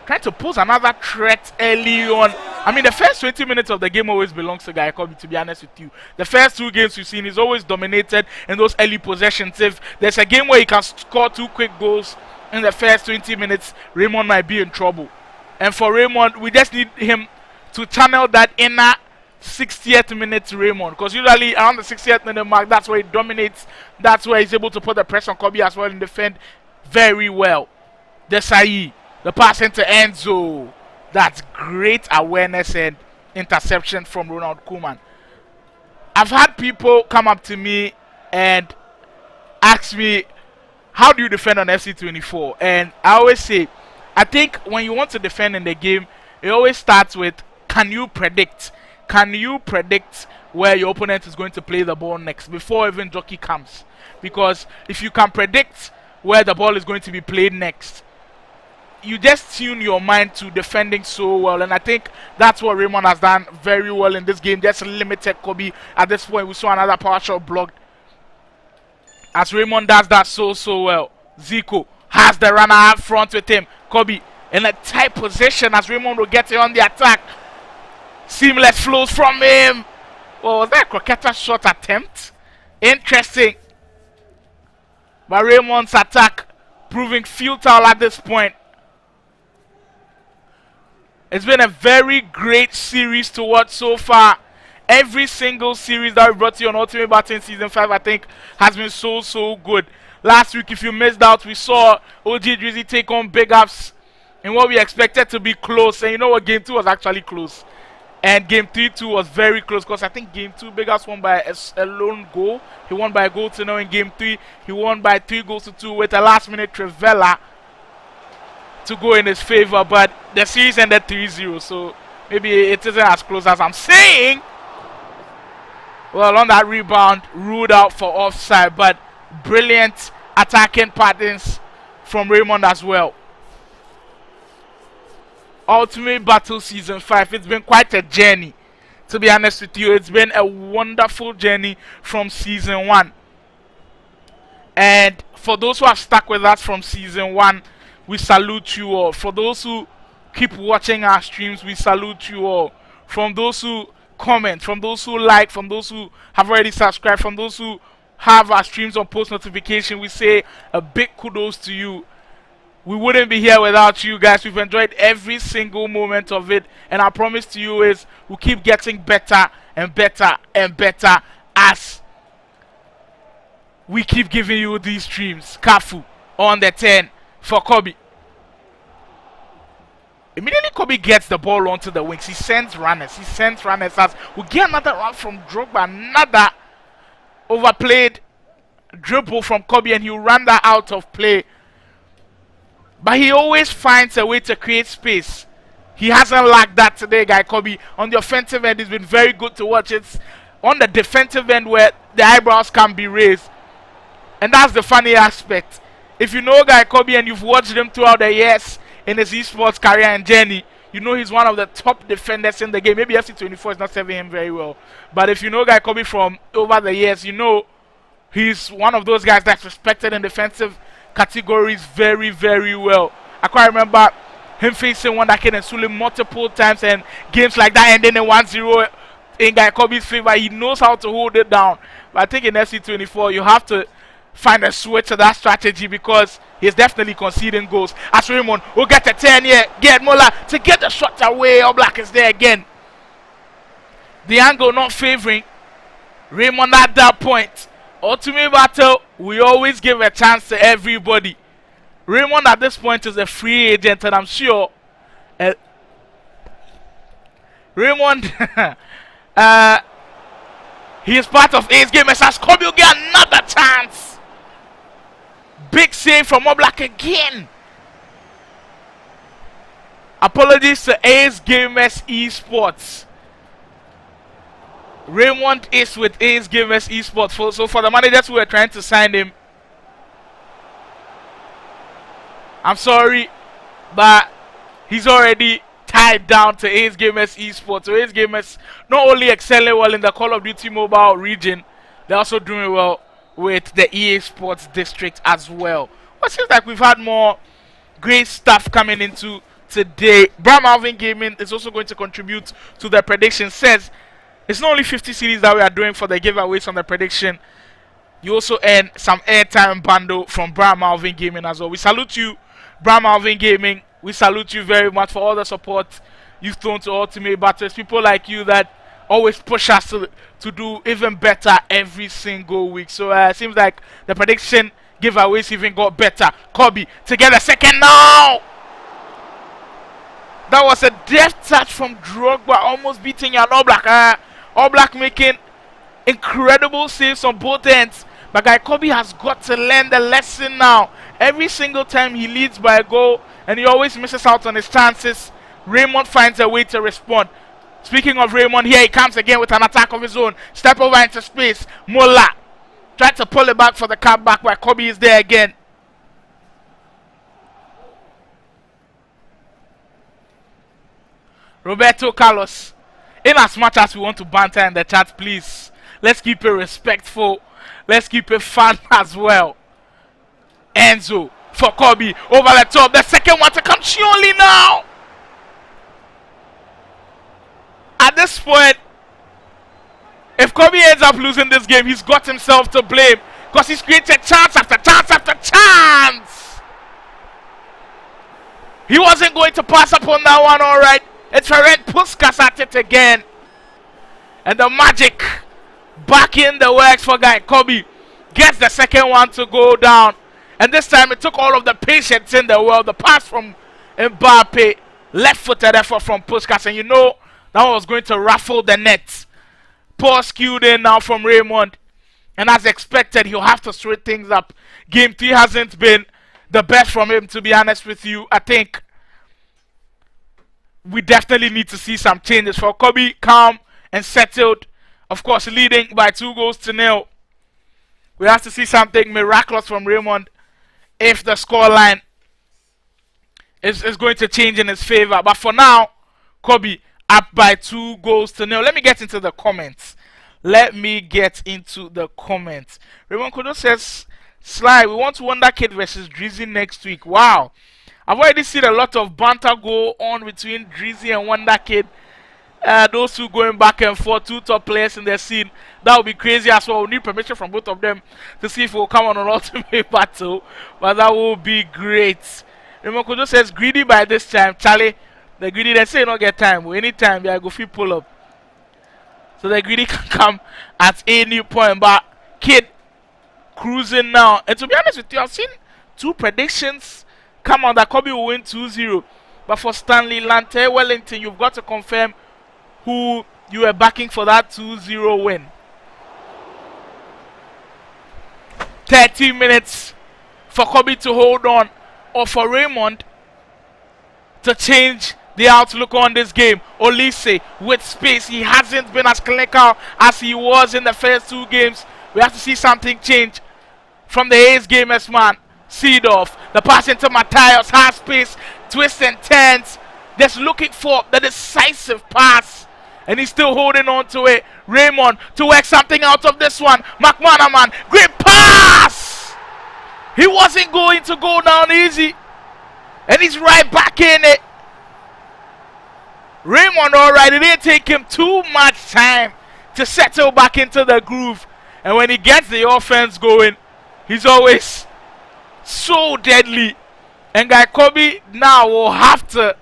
trying to pose another threat early on. I mean, the first 20 minutes of the game always belongs to Guy Khobby, to be honest with you. The first 2 games we've seen, he's always dominated in those early possessions. If there's a game where he can score 2 quick goals in the first 20 minutes, Raymond might be in trouble. And for Raymond, we just need him to channel that inner 60th minute Raymond. Because usually around the 60th minute mark, that's where he dominates. That's where he's able to put the press on Khobby as well and defend very well. Desai, the pass into Enzo. That's great awareness and interception from Ronald Koeman. I've had people come up to me and ask me, how do you defend on FC24? And I always say, I think when you want to defend in the game, it always starts with, can you predict? Can you predict where your opponent is going to play the ball next before even jockey comes? Because if you can predict where the ball is going to be played next, you just tune your mind to defending so well, and I think that's what Raymond has done very well in this game. Just limited Khobby. At this point, we saw another power shot blocked as Raymond does that so well. Zico has the runner up front with him. Khobby in a tight position as Raymond will get it on the attack. Seamless flows from him. Well, was that a croqueta shot attempt? Interesting. But Raymond's attack proving futile at this point. It's been a very great series to watch so far. Every single series that we brought to you on Ultimate Battle in Season 5, I think, has been so good. Last week, if you missed out, we saw OG Drizzy take on Big Ups in what we expected to be close. And you know what? Game 2 was actually close. And Game 3 too was very close, because I think Game 2, Big Ups won by a lone goal. He won by a goal to 0 in Game 3. He won by 3-2 with a last-minute Trivella to go in his favor, but the series ended 3-0, so maybe it isn't as close as I'm saying. Well, on that rebound, ruled out for offside, but brilliant attacking patterns from Raymond as well. Ultimate Battle Season 5, it's been quite a journey, to be honest with you. It's been a wonderful journey from Season 1. And for those who have stuck with us from Season 1, we salute you all. For those who keep watching our streams, we salute you all. From those who comment, from those who like, from those who have already subscribed, from those who have our streams on post notification, we say a big kudos to you. we wouldn't be here without you guys. We've enjoyed every single moment of it, and I promise to you is we'll keep getting better and better and better as we keep giving you these streams. Kafu on the 10 for Khobby. Immediately Khobby gets the ball onto the wings. He sends runners. As we get another run from Drogba. Another overplayed dribble from Khobby, and he'll run that out of play. But he always finds a way to create space. He hasn't lacked that today, guy Khobby. On the offensive end, he's been very good to watch. It's on the defensive end where the eyebrows can be raised. And that's the funny aspect. If you know guy Khobby and you've watched him throughout the years in his esports career and journey, you know he's one of the top defenders in the game. Maybe FC24 is not serving him very well. But if you know guy Khobby from over the years, you know he's one of those guys that's respected in defensive categories very, very well. I quite remember him facing Wonder Kid and Sule multiple times, and games like that ending in 1-0 in guy Khobby's favor. He knows how to hold it down. But I think in FC24 you have to find a switch to that strategy because he's definitely conceding goals. As Raymond will get a 10 here, get Mola to get the shot away. All Black is there again. The angle not favoring Raymond at that point. Ultimate battle, we always give a chance to everybody. Raymond at this point is a free agent, and I'm sure Raymond he is part of Ace Gamers as Khobby will get another chance. Big save from Oblak again. Apologies to Ace Gamers Esports. Raymond is with Ace Gamers Esports. So for the managers who are trying to sign him, I'm sorry, but he's already tied down to Ace Gamers Esports. So Ace Gamers not only excelling well in the Call of Duty mobile region, they're also doing well with the EA Sports district as well. But it seems like we've had more great stuff coming into today. Bram Alvin Gaming is also going to contribute to the prediction. Says it's not only 50 series that we are doing for the giveaways on the prediction. You also earn some airtime bundle from Bram Alvin Gaming as well. We salute you, Bram Alvin Gaming. We salute you very much for all the support you've thrown to Ultimate Battles. People like you that always push us to do even better every single week. So it seems like the prediction giveaways even got better. Khobby to get a second now. That was a deft touch from Drogba, almost beating Jan Oblak. Oblak making incredible saves on both ends. But guy Khobby has got to learn the lesson now. Every single time he leads by a goal and he always misses out on his chances, Raymond finds a way to respond. Speaking of Raymond, here he comes again with an attack of his own. Step over into space. Mola tried to pull it back for the cutback, but Khobby is there again. Roberto Carlos. In as much as we want to banter in the chat, please, let's keep it respectful. Let's keep it fun as well. Enzo for Khobby over the top. The second one to come surely now. At this point, if Khobby ends up losing this game, he's got himself to blame because he's created chance after chance after chance. He wasn't going to pass up on that one, all right. It's Ferenc Puskas at it again. And the magic back in the works for guy Khobby. Gets the second one to go down. And this time it took all of the patience in the world. The pass from Mbappe. Left-footed effort from Puskas. And you know that one was going to ruffle the net. Poor skewed in now from Raymond. And as expected, he'll have to straighten things up. Game 3 hasn't been the best from him, to be honest with you. I think we definitely need to see some changes for Khobby. Calm and settled. Of course, leading by 2-0. We have to see something miraculous from Raymond if the scoreline is going to change in his favor. But for now, Khobby up by 2-0. Let me get into the comments. Raymond Kodo says, Sly, we want Wonder Kid versus Drizzy next week. Wow. I've already seen a lot of banter go on between Drizzy and Wonder Kid. Those two going back and forth, two top players in the scene. That would be crazy as well. We need permission from both of them to see if we'll come on an ultimate battle. But that will be great. Raymond Kojo says greedy by this time. Charlie, the greedy they say not get time. Anytime I go free pull up. So the greedy can come at any point. But kid cruising now. And to be honest with you, I've seen 2 predictions come on that Khobby will win 2-0. But for Stanley Lante Wellington, you've got to confirm who you were backing for that 2-0 win. 30 minutes for Khobby to hold on, or for Raymond to change the outlook on this game. Olise with space. He hasn't been as clinical as he was in the first 2 games. We have to see something change from the Ace Gamers man. Seedorf, the pass into Matthias, has space, twists and turns, just looking for the decisive pass, and he's still holding on to it. Raymond to work something out of this one. McManaman, great pass! He wasn't going to go down easy, and he's right back in it. Raymond, alright, it didn't take him too much time to settle back into the groove, and when he gets the offense going, he's always so deadly. And guy Khobby now will have to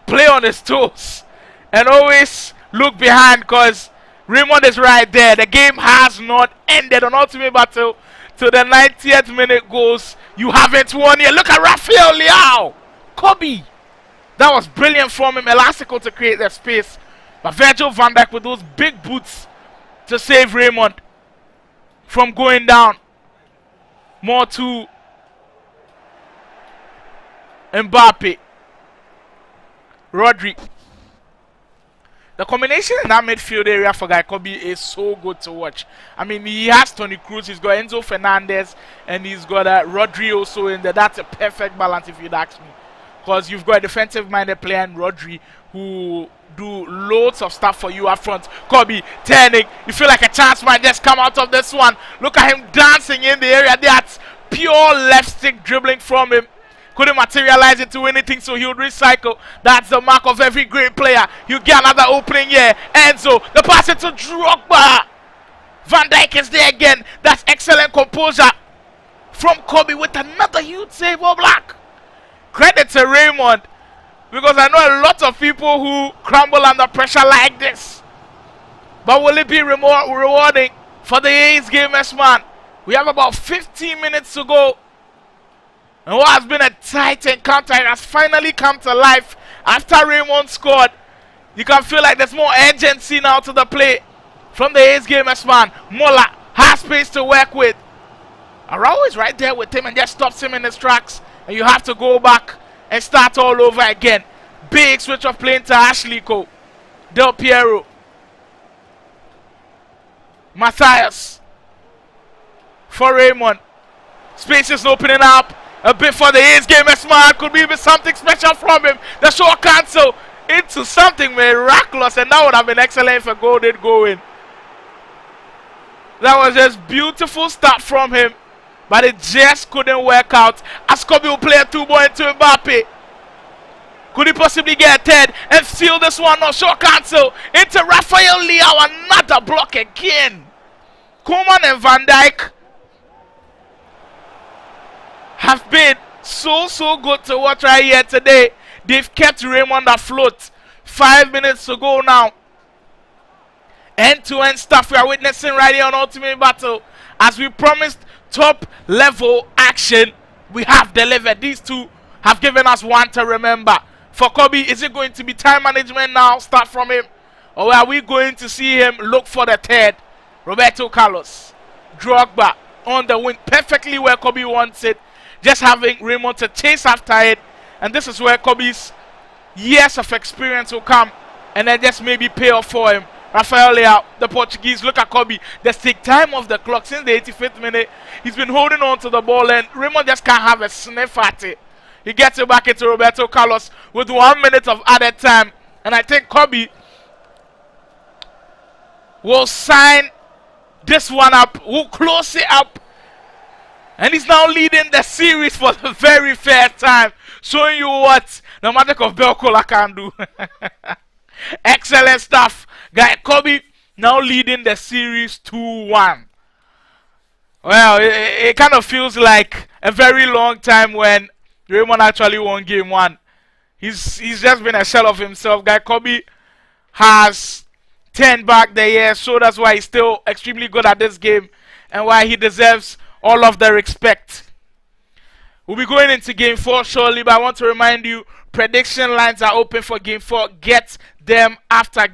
play on his toes and always look behind, because Raymond is right there. The game has not ended on Ultimate Battle to the 90th minute goes. You haven't won yet. Look at Rafael Leao. Khobby, that was brilliant from him. Elastical to create that space, but Virgil van Dijk with those big boots to save Raymond from going down. More to Mbappe. Rodri. The combination in that midfield area for Guy Khobby is so good to watch. I mean, he has Toni Kroos, he's got Enzo Fernandez, and he's got Rodri also in there. That's a perfect balance if you'd ask me. Because you've got a defensive-minded player in Rodri who do loads of stuff for you up front. Khobby turning. You feel like a chance might just come out of this one. Look at him dancing in the area. That's pure left stick dribbling from him. Couldn't materialize into anything, so he would recycle. That's the mark of every great player. You get another opening here. Enzo, the pass into Drogba. Van Dijk is there again. That's excellent composure from Khobby with another huge save. All Black. Credit to Raymond, because I know a lot of people who crumble under pressure like this. But will it be rewarding for the Ace Gamers man? We have about 15 minutes to go. And what has been a tight encounter has finally come to life after Raymond scored. You can feel like there's more urgency now to the play from the Ace Gamers man. Mola has space to work with. Arao is right there with him and just stops him in his tracks. And you have to go back and start all over again. Big switch of playing to Ashley Cole. Del Piero. Matthias. For Raymond. Space is opening up. A bit for the Ace Gamers man. Could be even something special from him. The short cancel into something miraculous. And that would have been excellent if a goal did go in. That was just beautiful start from him. But it just couldn't work out. As Khobby will play a 2-ball into Mbappe. Could he possibly get a third and seal this one? No, short cancel into Rafael Leao. Another block again. Koeman and Van Dijk have been so good to watch right here today. They've kept Raymond afloat. 5 minutes to go now. End-to-end stuff we are witnessing right here on Ultimate Battle. As we promised, top level action, we have delivered. These two have given us one to remember. For Khobby, is it going to be time management now? Start from him. Or are we going to see him look for the third? Roberto Carlos. Drogba on the wing. Perfectly where Khobby wants it. Just having Raymond to chase after it. And this is where Khobby's years of experience will come. And then just maybe pay off for him. Rafael Leao, the Portuguese. Look at Khobby. Just take time off the clock since the 85th minute. He's been holding on to the ball. And Raymond just can't have a sniff at it. He gets it back into Roberto Carlos with 1 minute of added time. And I think Khobby will sign this one up. Will close it up. And he's now leading the series for the very first time. Showing you what the magic of Belcola can do. Excellent stuff. Guy Khobby now leading the series 2-1. Well, it kind of feels like a very long time when Raymond actually won game 1. He's just been a shell of himself. Guy Khobby has turned back the years, so that's why he's still extremely good at this game and why he deserves all of the respect. We'll be going into game 4 shortly, but I want to remind you, prediction lines are open for game 4. Get them after.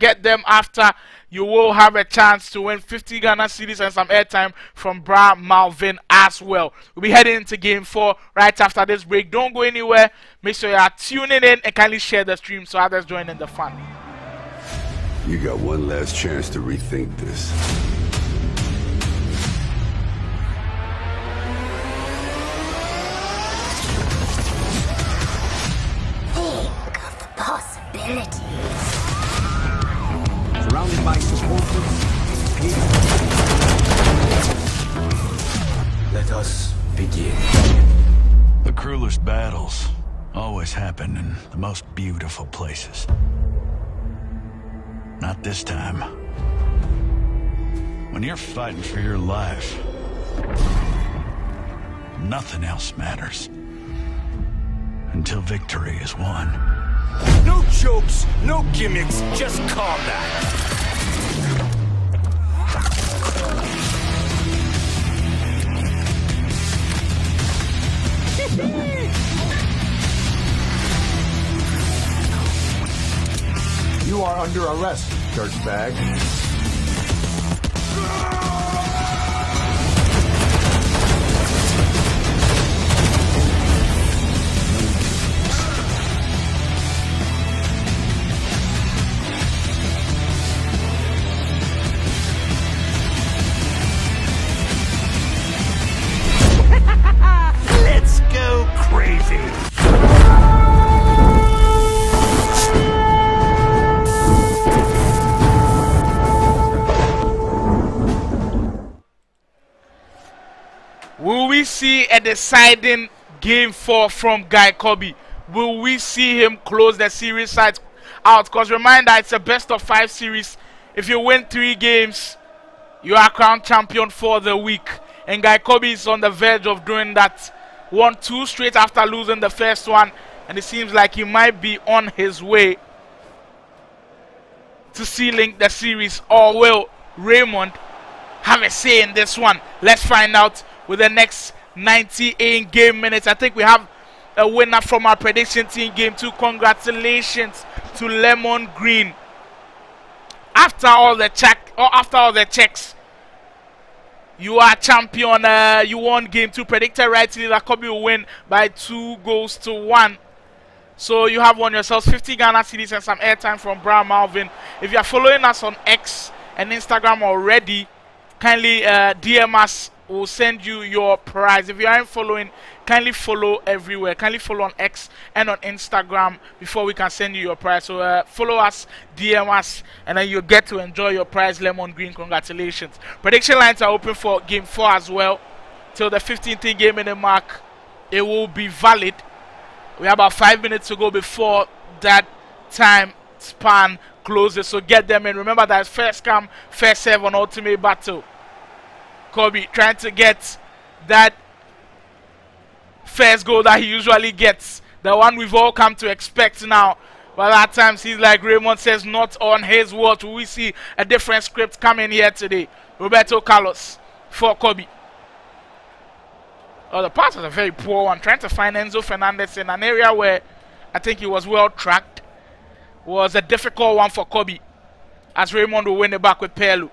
You will have a chance to win 50 Ghana cedis and some airtime from Bra Malvin as well. We'll be heading into game 4 right after this break. Don't go anywhere. Make sure you are tuning in and kindly share the stream so others join in the fun. You got one last chance to rethink this. Think of the possibilities. Surrounded by supporters. Let us begin. The cruelest battles always happen in the most beautiful places. Not this time. When you're fighting for your life, nothing else matters. Until victory is won. No jokes, no gimmicks, just combat. You are under arrest, dirtbag. Let's go crazy. Will we see a deciding game 4 from Guy Khobby? Will we see him close the series out? Because reminder, it's a best of 5 series. If you win 3 games, you are crowned champion for the week. And Guy Khobby is on the verge of doing that. Won 2 straight after losing the first one. And it seems like he might be on his way to sealing the series. Or will Raymond have a say in this one? Let's find out with the next 98 game minutes. I think we have a winner from our prediction team game 2. Congratulations to Lemon Green. After all the checks, you are champion. You won game 2. Predicted rightly that Khobby will win by 2-1. So you have won yourselves 50 Ghana cedis and some airtime from Brown Malvin. If you are following us on X and Instagram already, kindly DM us. We'll send you your prize. If you aren't following, kindly follow everywhere. Kindly follow on X and on Instagram before we can send you your prize. So follow us, DM us, and then you'll get to enjoy your prize. Lemon Green, congratulations. Prediction lines are open for game 4 as well. Till the 15th game in the mark, it will be valid. We have about 5 minutes to go before that time span closes. So get them in. Remember that it's first come, first serve on Ultimate Battle. Khobby trying to get that first goal that he usually gets, the one we've all come to expect now. But at times he's like Raymond says, not on his watch. We see a different script coming here today. Roberto Carlos for Khobby. Oh, the pass was a very poor one. Trying to find Enzo Fernandez in an area where I think he was well tracked. Was a difficult one for Khobby, as Raymond will win it back with Pelu.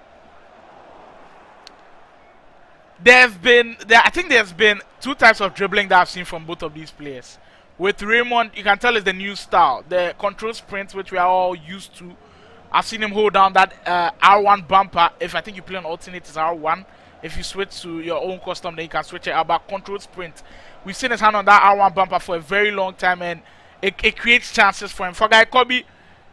I think there's been 2 types of dribbling that I've seen from both of these players. With Raymond, you can tell it's the new style, the control sprint, which we are all used to. I've seen him hold down that R1 bumper. If I think you play on alternate, it's R1. If you switch to your own custom, then you can switch it out. But control sprint, we've seen his hand on that R1 bumper for a very long time, and it creates chances for him. For Guy Khobby,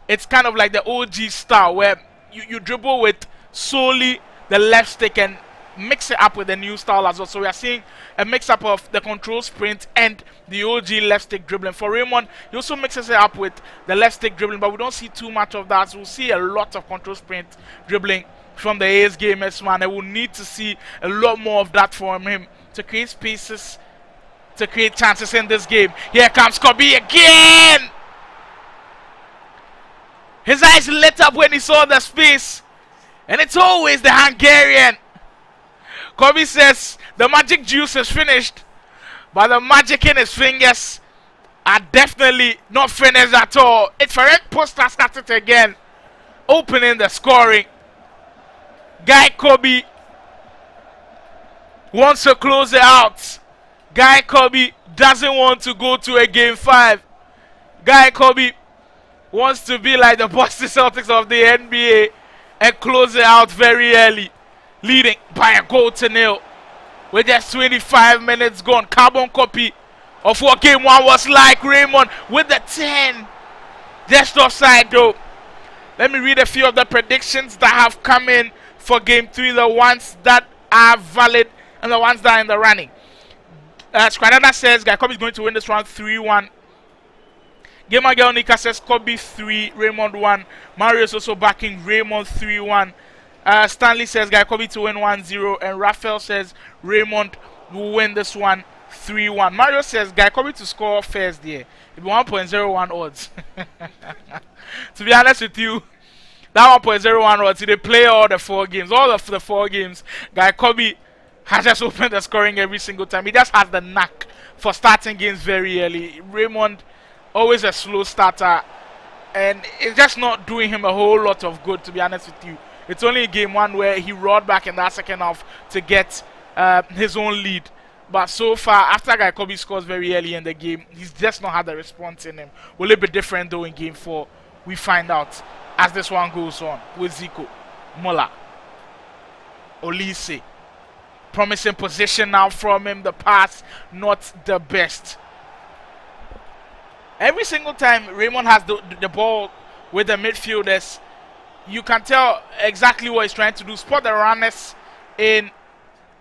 it's kind of like the OG style where you dribble with solely the left stick and mix it up with the new style as well. So we are seeing a mix up of the control sprint and the OG left stick dribbling. For Raymond, he also mixes it up with the left stick dribbling, but we don't see too much of that. So we'll see a lot of control sprint dribbling from the AS Gamers man. I will need to see a lot more of that from him to create spaces to create chances in this game. Here comes Khobby again. His eyes lit up when he saw the space. And it's always the Hungarian. Khobby says the magic juice is finished, but the magic in his fingers are definitely not finished at all. It's Ferenc Poster started again, opening the scoring. Guy Khobby wants to close it out. Guy Khobby doesn't want to go to a game 5. Guy Khobby wants to be like the Boston Celtics of the NBA and close it out very early, leading by a goal to nil with just 25 minutes gone. Carbon copy of what game 1 was like. Raymond with the 10, just offside though. Let me read a few of the predictions that have come in for game 3, the ones that are valid and the ones that are in the running. Skradana says Guy Khobby is going to win this round 3-1. Gamer Girl Nika says Khobby 3, Raymond 1. Mario is also backing Raymond 3-1. Stanley says Guy Khobby to win 1-0. And Raphael says Raymond will win this one 3-1. Mario says Guy Khobby to score first there. It'll be 1.01 odds. To be honest with you, that 1.01 odds, they play all the 4 games. All of the 4 games, Guy Khobby has just opened the scoring every single time. He just has the knack for starting games very early. Raymond, always a slow starter, and it's just not doing him a whole lot of good, to be honest with you. It's only in game 1 where he roared back in that second half to get his own lead. But so far, after Guy Khobby scores very early in the game, he's just not had the response in him. Will it be different though in game 4? We find out as this one goes on with Zico, Muller, Olise. Promising position now from him. The pass, not the best. Every single time Raymond has the ball with the midfielders, you can tell exactly what he's trying to do. Spot the runners in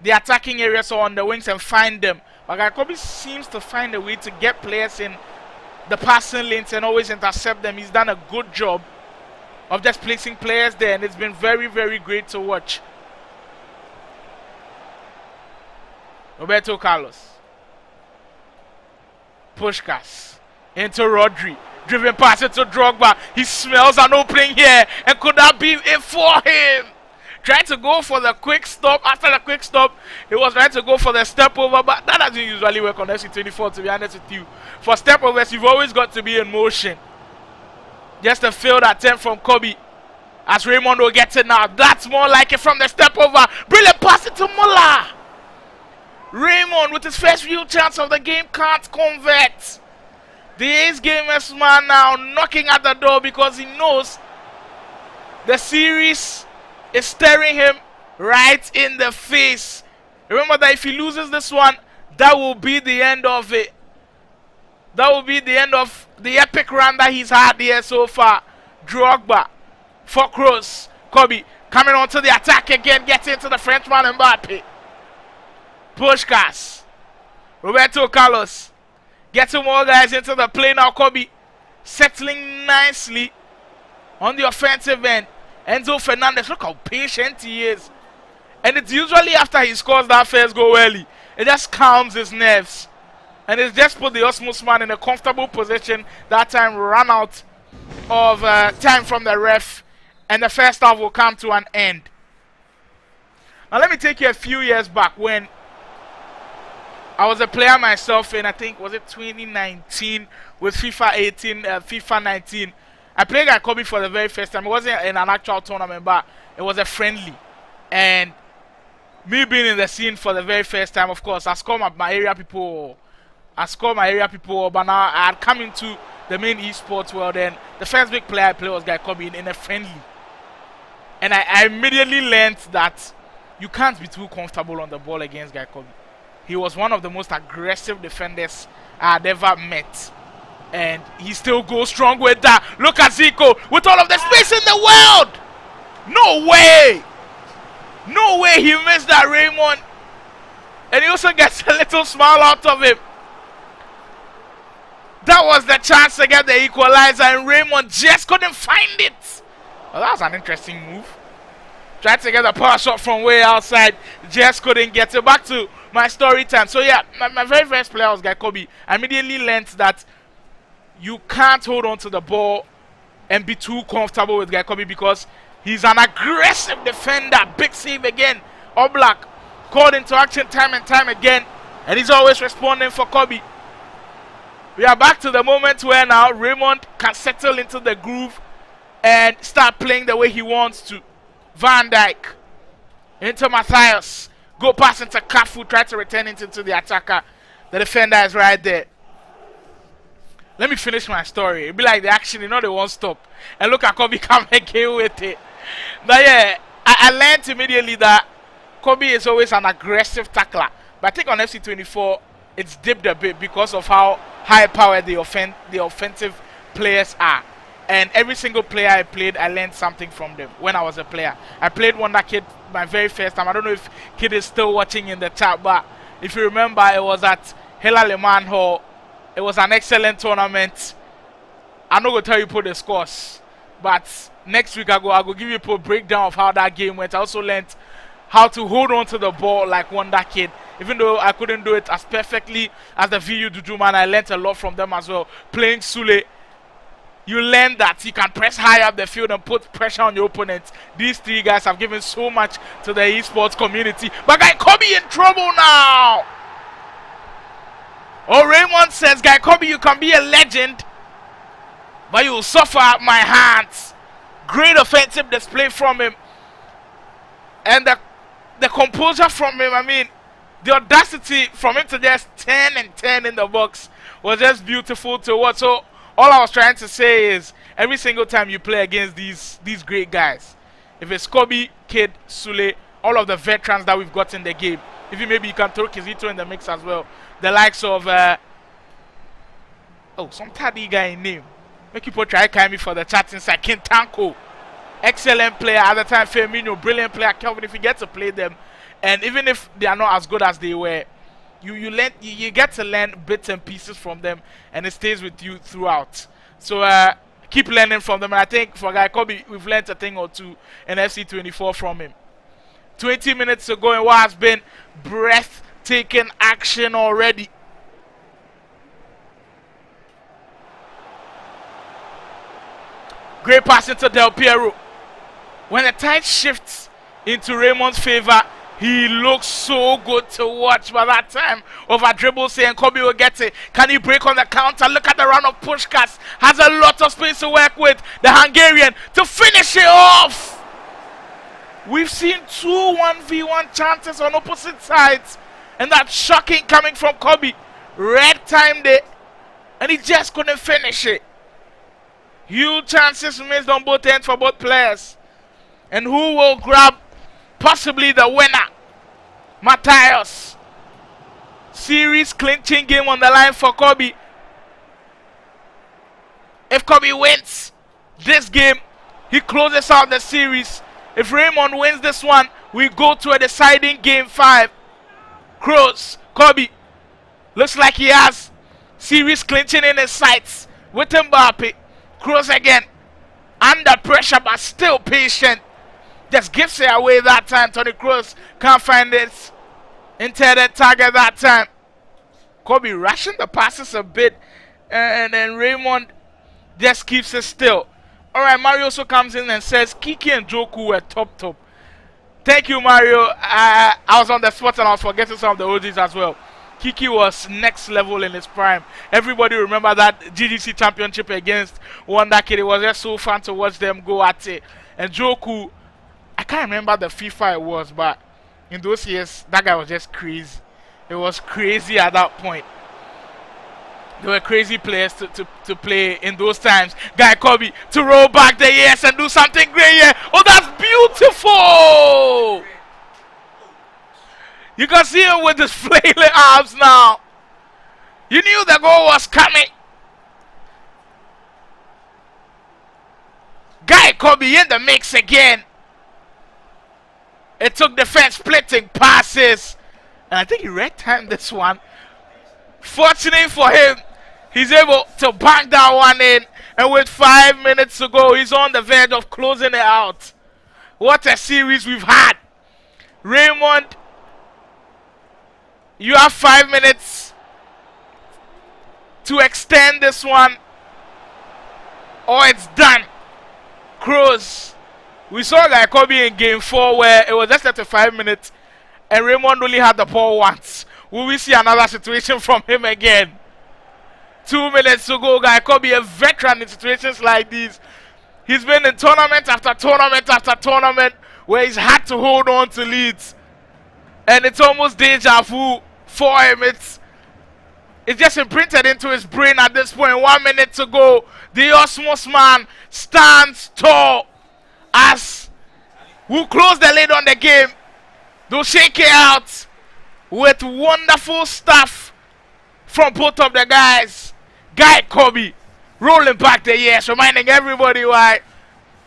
the attacking areas or on the wings and find them. But Guy Khobby seems to find a way to get players in the passing lanes and always intercept them. He's done a good job of just placing players there, and it's been very, very great to watch. Roberto Carlos. Puskás into Rodri. Driven pass into Drogba. He smells an opening here. And could that be it for him? Trying to go for the quick stop. After the quick stop, he was trying to go for the step over. But that doesn't usually work on FC24, to be honest with you. For step overs, you've always got to be in motion. Just a failed attempt from Khobby. As Raymond will get it now. That's more like it from the step over. Brilliant pass into Muller. Raymond, with his first real chance of the game, can't convert. The Ace Gamers man now knocking at the door because he knows the series is staring him right in the face. Remember that if he loses this one, that will be the end of it. That will be the end of the epic run that he's had here so far. Drogba, Fokros, Khobby coming onto the attack again, gets into the Frenchman Mbappe. Puskás, Roberto Carlos, getting more guys into the play now. Khobby settling nicely on the offensive end. Enzo Fernandez, look how patient he is. And it's usually after he scores that first goal early, it just calms his nerves. And it's just put the Osmos man in a comfortable position. That time ran out of time from the ref, and the first half will come to an end. Now let me take you a few years back when I was a player myself in, I think, was it 2019 with FIFA 18, FIFA 19. I played Guy Khobby for the very first time. It wasn't in an actual tournament, but it was a friendly. And me being in the scene for the very first time, of course, I scored my area people. But now I had come into the main esports world, and the first big player I played was Guy Khobby in a friendly. And I immediately learned that you can't be too comfortable on the ball against Guy Khobby. He was one of the most aggressive defenders I had ever met. And he still goes strong with that. Look at Zico with all of the space in the world. No way. No way he missed that, Raymond. And he also gets a little smile out of him. That was the chance to get the equalizer, and Raymond just couldn't find it. Well, that was an interesting move. Tried to get a power shot from way outside. Just couldn't get it. Back to my story time. So yeah, my very first player was Guy Khobby. I immediately learned that you can't hold on to the ball and be too comfortable with Guy Khobby because he's an aggressive defender. Big save again. Oblak called into action time and time again, and he's always responding for Khobby. We are back to the moment where now Raymond can settle into the groove and start playing the way he wants to. Van Dijk into Matthias. Go pass into Cafu. Try to return it into the attacker. The defender is right there. Let me finish my story. It'll be like the action, you know, they won't stop. And look at Khobby come again with it. But yeah, I learned immediately that Khobby is always an aggressive tackler. But I think on FC24, it's dipped a bit because of how high-powered the offensive players are. And every single player I played, I learned something from them when I was a player. I played Wonder Kid my very first time. I don't know if Kid is still watching in the chat, but if you remember, it was at Hela Leman Hall. It was an excellent tournament. I'm not going to tell you put the scores, but next week I go give you a breakdown of how that game went. I also learned how to hold on to the ball like Wonder Kid. Even though I couldn't do it as perfectly as the VU Dudu man, I learned a lot from them as well. Playing Sule, you learn that you can press high up the field and put pressure on your opponents. These three guys have given so much to the esports community. But Guy Khobby in trouble now. Oh, Raymond says, Guy Khobby, you can be a legend, but you will suffer at my hands. Great offensive display from him. And the composure from him, I mean, the audacity from him to just 10 and 10 in the box was just beautiful to watch. So all I was trying to say is every single time you play against these great guys, if it's Khobby, Kid, Sule, all of the veterans that we've got in the game, even maybe you can throw Kizito in the mix as well. The likes of some Taddy guy in name. Make people try to me for the chat inside. Kintanko, excellent player at the time. Firmino, brilliant player. Kelvin, if you get to play them, and even if they are not as good as they were, you get to learn bits and pieces from them, and it stays with you throughout. So keep learning from them. And I think for Guy Khobby, we've learned a thing or two in FC24 from him. 20 minutes ago in what has been breathtaking action already. Great pass into Del Piero. When the tide shifts into Raymond's favor, he looks so good to watch. By that time, over dribble saying Khobby will get it. Can he break on the counter? Look at the run of Pushkas. Has a lot of space to work with. The Hungarian to finish it off. We've seen 2 1v1 chances on opposite sides. And that's shocking coming from Khobby. Red timed it. And he just couldn't finish it. Huge chances missed on both ends for both players. And who will grab possibly the winner? Matthias. Series clinching game on the line for Khobby. If Khobby wins this game, he closes out the series. If Raymond wins this one, we go to a deciding game 5. Kroos, Khobby. Looks like he has series clinching in his sights with Mbappe. Kroos again. Under pressure, but still patient. Just gives it away that time. Toni Kroos can't find its intended target that time. Khobby rushing the passes a bit. And then Raymond just keeps it still. Alright, Mario also comes in and says Kiki and Joku were top. Thank you, Mario. I was on the spot and I was forgetting some of the OGs as well. Kiki was next level in his prime. Everybody remember that GGC championship against Wonder Kid. It was just so fun to watch them go at it. And Joku, I can't remember the FIFA it was, but in those years, that guy was just crazy. It was crazy at that point. There were crazy players to play in those times. Guy Khobby to roll back the years and do something great here. Oh, that's beautiful! You can see him with his flailing arms now. You knew the goal was coming. Guy Khobby in the mix again. It took defense splitting passes. And I think he red-timed this one. Fortunate for him, he's able to bang that one in. And with 5 minutes to go, he's on the verge of closing it out. What a series we've had. Raymond You have 5 minutes to extend this one, or it's done. Crows. We saw like Khobby in game 4 where it was just 35 minutes and Raymond only had the ball once. Will we see another situation from him again? 2 minutes to go, guy. Khobby, a veteran in situations like these. He's been in tournament after tournament after tournament where he's had to hold on to leads. And it's almost deja vu for him. It's just imprinted into his brain at this point. 1 minute to go. The Osmos man stands tall as we'll close the lid on the game. They'll shake it out with wonderful stuff from both of the guys. Guy Khobby rolling back the years, reminding everybody why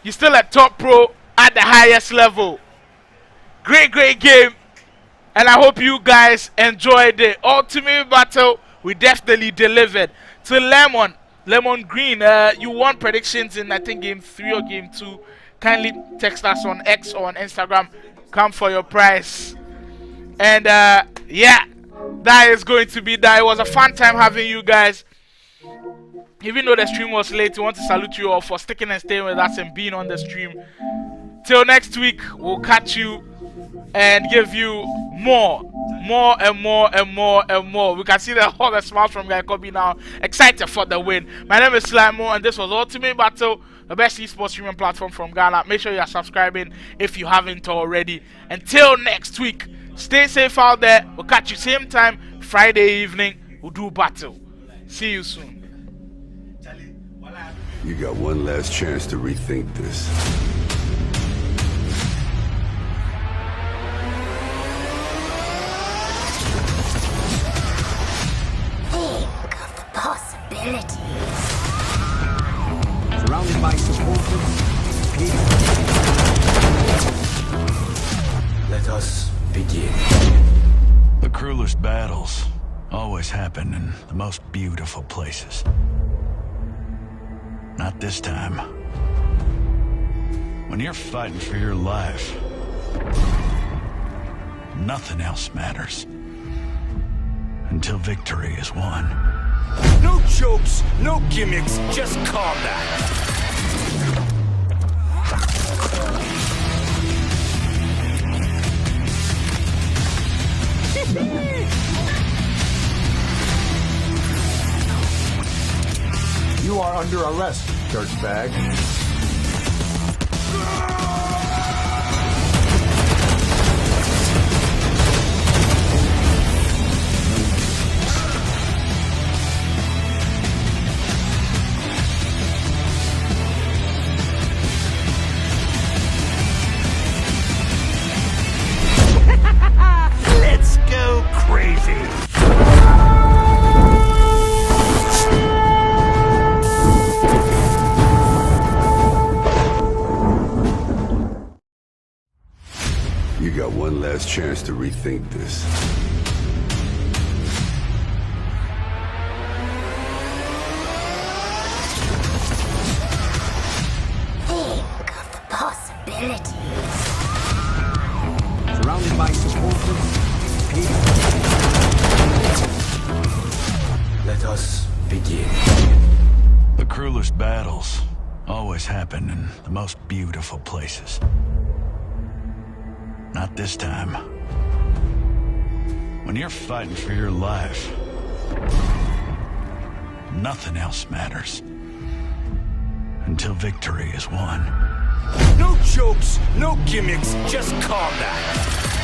he's still a top pro at the highest level. Great game. And I hope you guys enjoyed the ultimate battle. We definitely delivered. To Lemon Green, you won predictions in I think game 3 or game 2. Kindly text us on X or on Instagram. Come for your prize. And yeah, that is going to be that. It was a fun time having you guys. Even though the stream was late, we want to salute you all for sticking and staying with us and being on the stream. Till next week, we'll catch you and give you more and more. We can see all the smiles from Guy Khobby now. Excited for the win. My name is Slimo, and this was Ultimate Battle, the best esports streaming platform from Ghana. Make sure you are subscribing if you haven't already. Until next week, stay safe out there. We'll catch you same time, Friday evening. We'll do battle. See you soon. You got one last chance to rethink this. Think of the possibilities. Surrounded by supporters. Let us begin. The cruelest battles always happen in the most beautiful places. Not this time. When you're fighting for your life, nothing else matters. Until victory is won. No jokes, no gimmicks, just combat. You are under arrest, dirtbag. Let's go crazy. You got one last chance to rethink this. Think of the possibilities. Surrounded by supporters. Let us begin. The cruelest battles always happen in the most beautiful places. Not this time. When you're fighting for your life, nothing else matters. Until victory is won. No jokes, no gimmicks, just combat.